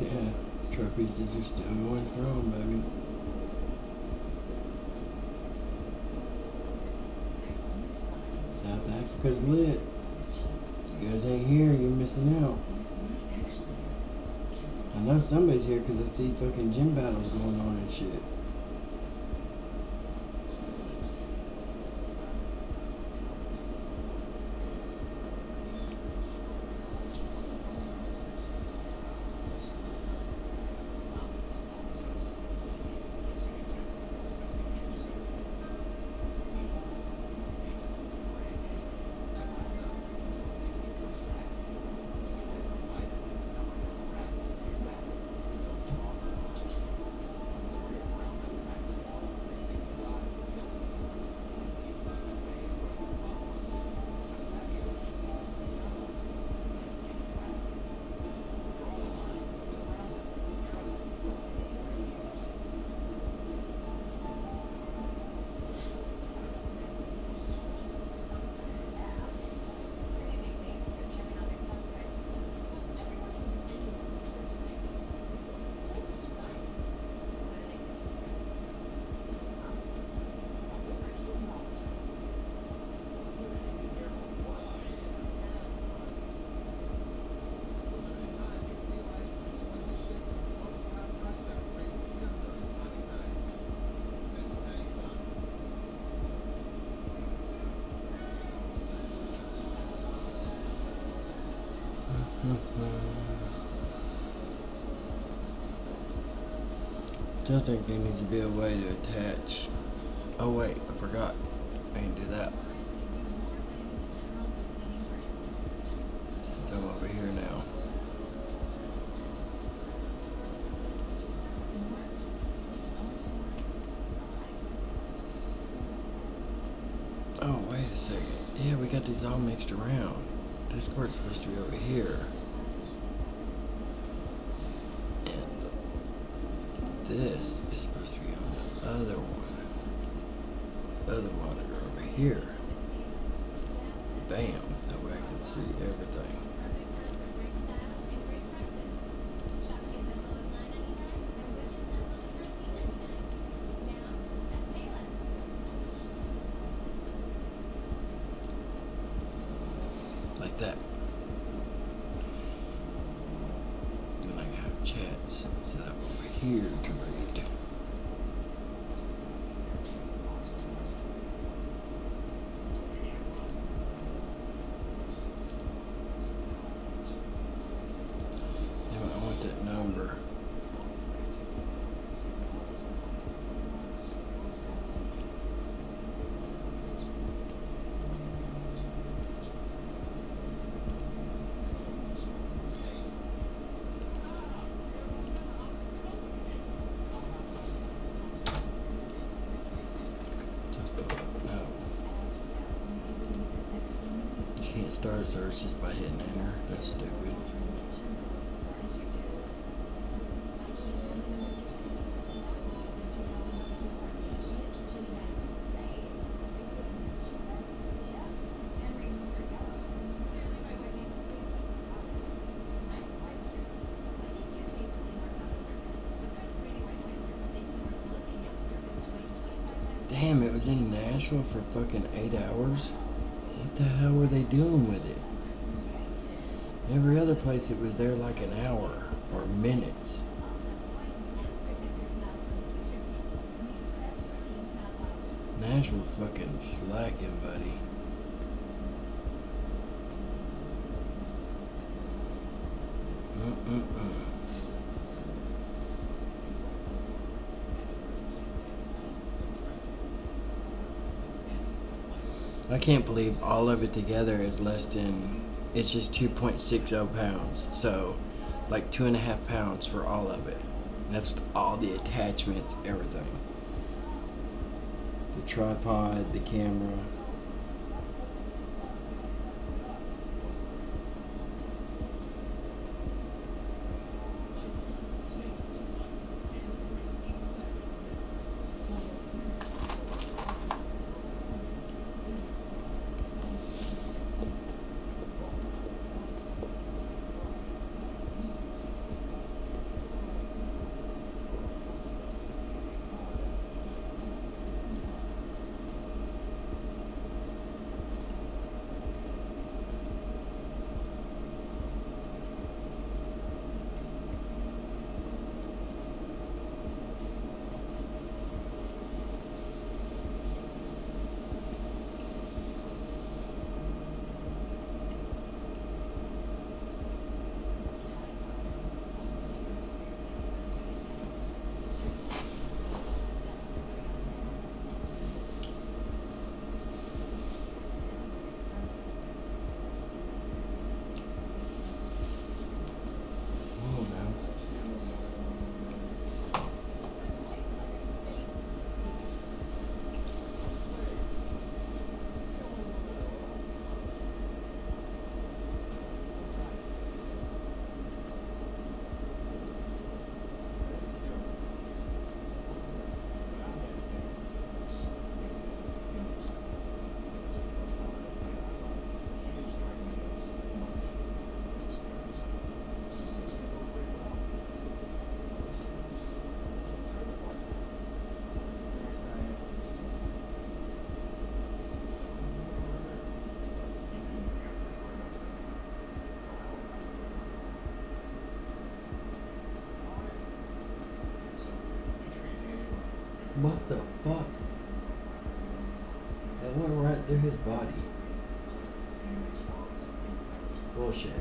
Yeah, Tropius is still going strong, baby. South Africa's lit. If you guys ain't here, you're missing out. I know somebody's here because I see fucking gym battles going on and shit. Still think there needs to be a way to attach. Oh wait, I forgot. I didn't do that. I'm over here now. Oh, wait a second. Yeah, we got these all mixed around. This cord's supposed to be over here. This is supposed to be on the other one. Other monitor over here. Bam. That way I can see everything. Like that. Then I have chats set up over here to read. I want that number. Start a search just by hitting enter. That's stupid. Damn, it was in Nashville for fucking 8 hours? What the hell were they doing with it? Every other place it was there like an hour or minutes. Nashville fucking slacking, buddy. I can't believe all of it together is less than, it's just 2.60 pounds. So like 2.5 pounds for all of it. That's all the attachments, everything. The tripod, the camera. What the fuck? That went right through his body. Bullshit.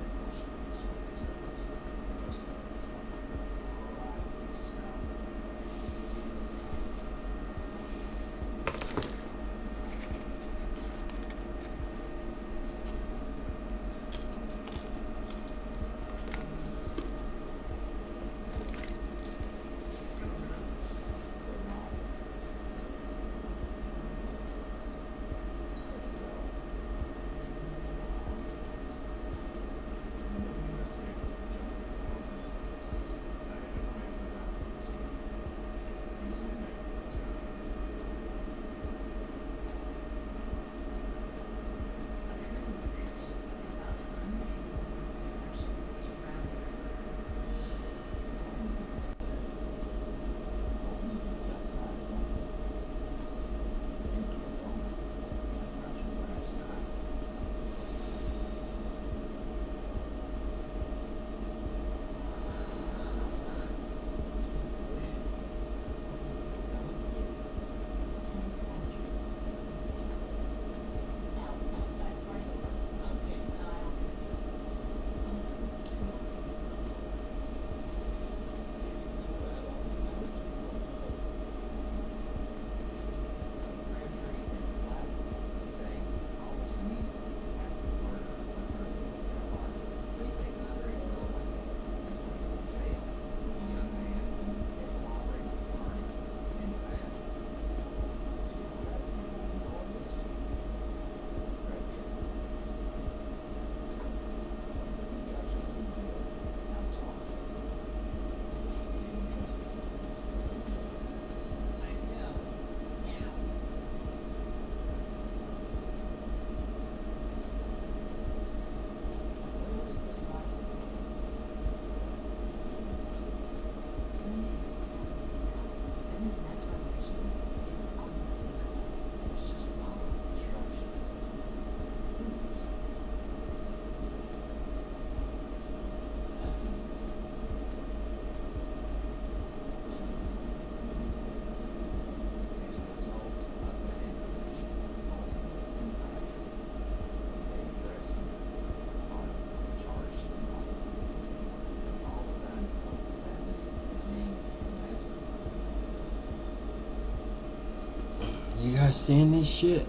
stand this shit.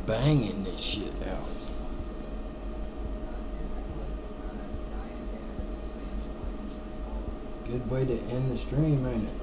Banging this shit out. Good way to end the stream, ain't it?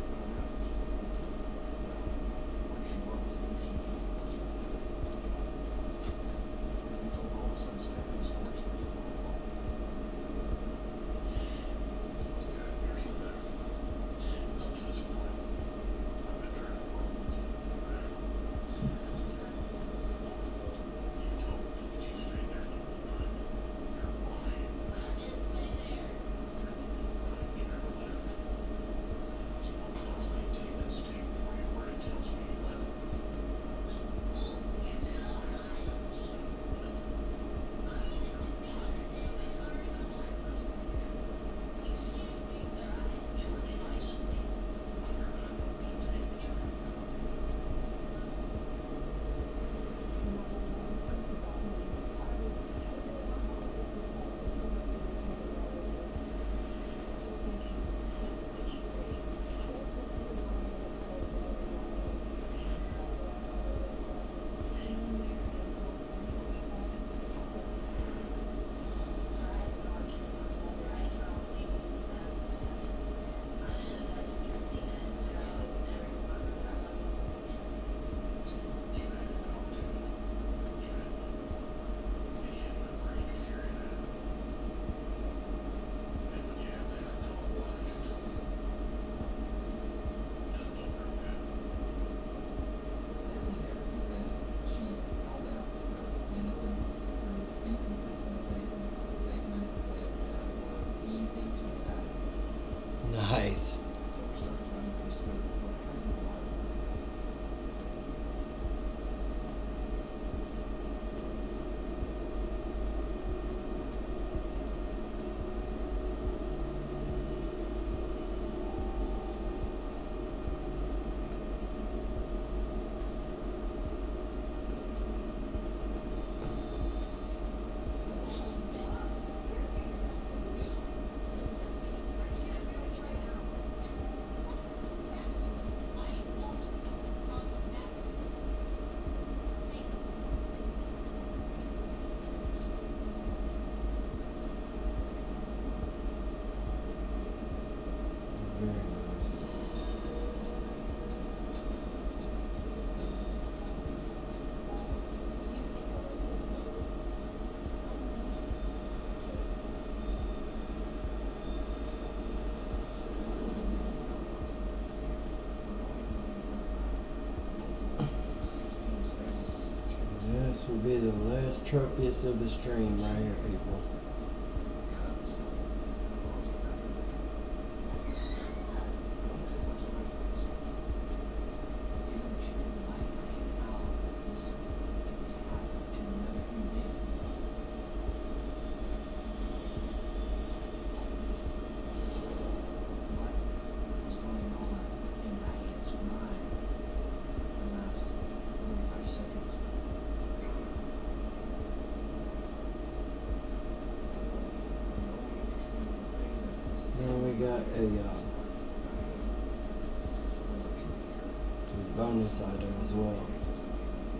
Nice. This will be the last Tropius of the stream right here, people. Bonus item as well,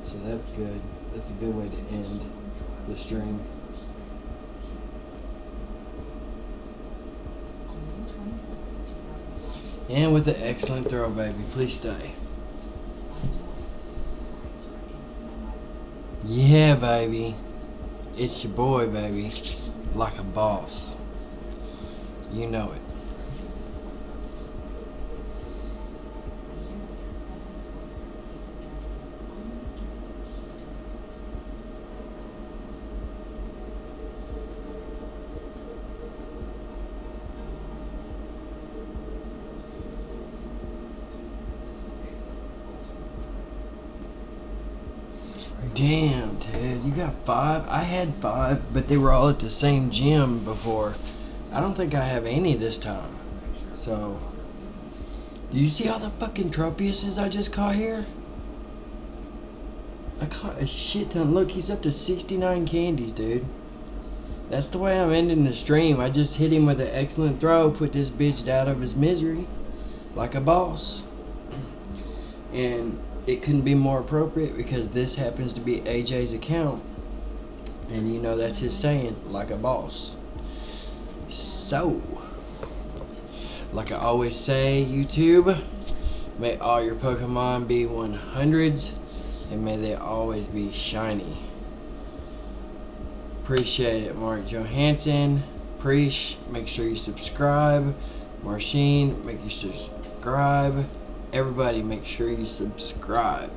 so that's good. That's a good way to end the stream. And with an excellent throw, baby. Please stay. Yeah, baby. It's your boy, baby. Like a boss. You know it. Damn, Ted, you got 5? I had 5, but they were all at the same gym before. I don't think I have any this time. So, do you see all the fucking Tropiuses I just caught here? I caught a shit ton. Look, he's up to 69 candies, dude. That's the way I'm ending the stream. I just hit him with an excellent throw, put this bitch out of his misery. Like a boss. And it couldn't be more appropriate because this happens to be AJ's account. And you know that's his saying, like a boss. So, like I always say, YouTube, may all your Pokemon be 100s, and may they always be shiny. Appreciate it, Mark Johansson. Preach, make sure you subscribe. Marcine, make you subscribe. Everybody, make sure you subscribe.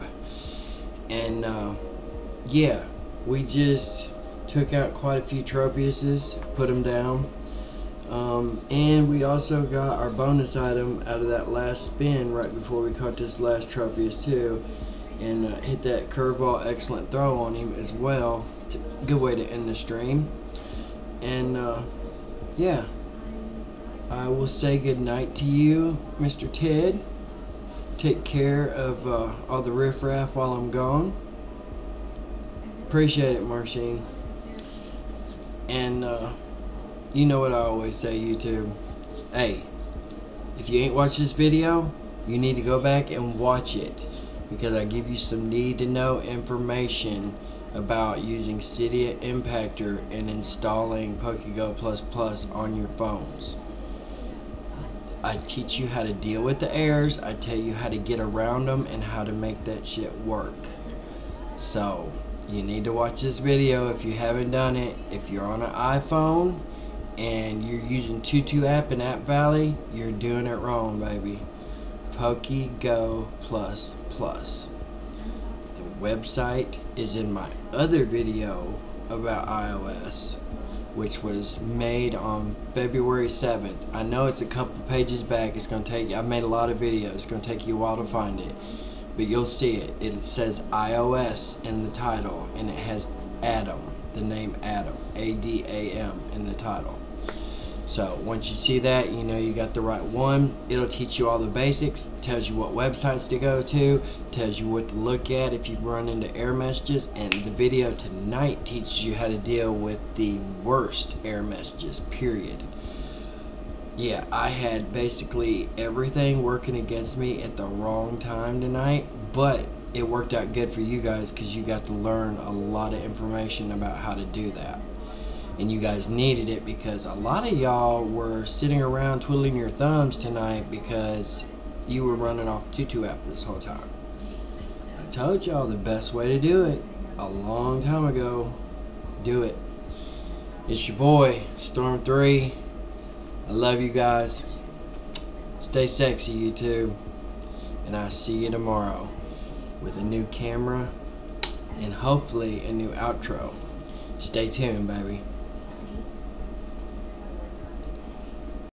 And yeah, we just took out quite a few Tropiuses, put them down. And we also got our bonus item out of that last spin right before we caught this last Tropius too, and hit that curveball excellent throw on him as well. Good way to end the stream. And yeah, I will say good night to you, Mr. Ted. Take care of all the riffraff while I'm gone. Appreciate it, Marcine. And you know what I always say, YouTube. Hey, if you ain't watched this video, you need to go back and watch it, because I give you some need-to-know information about using Cydia Impactor and installing Pokego++ on your phones. I teach you how to deal with the errors. I tell you how to get around them and how to make that shit work. So you need to watch this video if you haven't done it. If you're on an iPhone and you're using Tutu app in App Valley, you're doing it wrong, baby. Pokego++. The website is in my other video about iOS, which was made on February 7th. I know it's a couple pages back. It's going to take, I've made a lot of videos. It's going to take you a while to find it, but you'll see it. It says iOS in the title, and it has Adam, the name Adam, A-D-A-M, in the title. So once you see that, you know you got the right one. It'll teach you all the basics, tells you what websites to go to, tells you what to look at if you run into error messages, and the video tonight teaches you how to deal with the worst error messages, period. Yeah, I had basically everything working against me at the wrong time tonight, but it worked out good for you guys because you got to learn a lot of information about how to do that. And you guys needed it because a lot of y'all were sitting around twiddling your thumbs tonight because you were running off Tutu app this whole time. I told y'all the best way to do it a long time ago. Do it. It's your boy, StOrM3. I love you guys. Stay sexy, YouTube. And I'll see you tomorrow with a new camera and hopefully a new outro. Stay tuned, baby.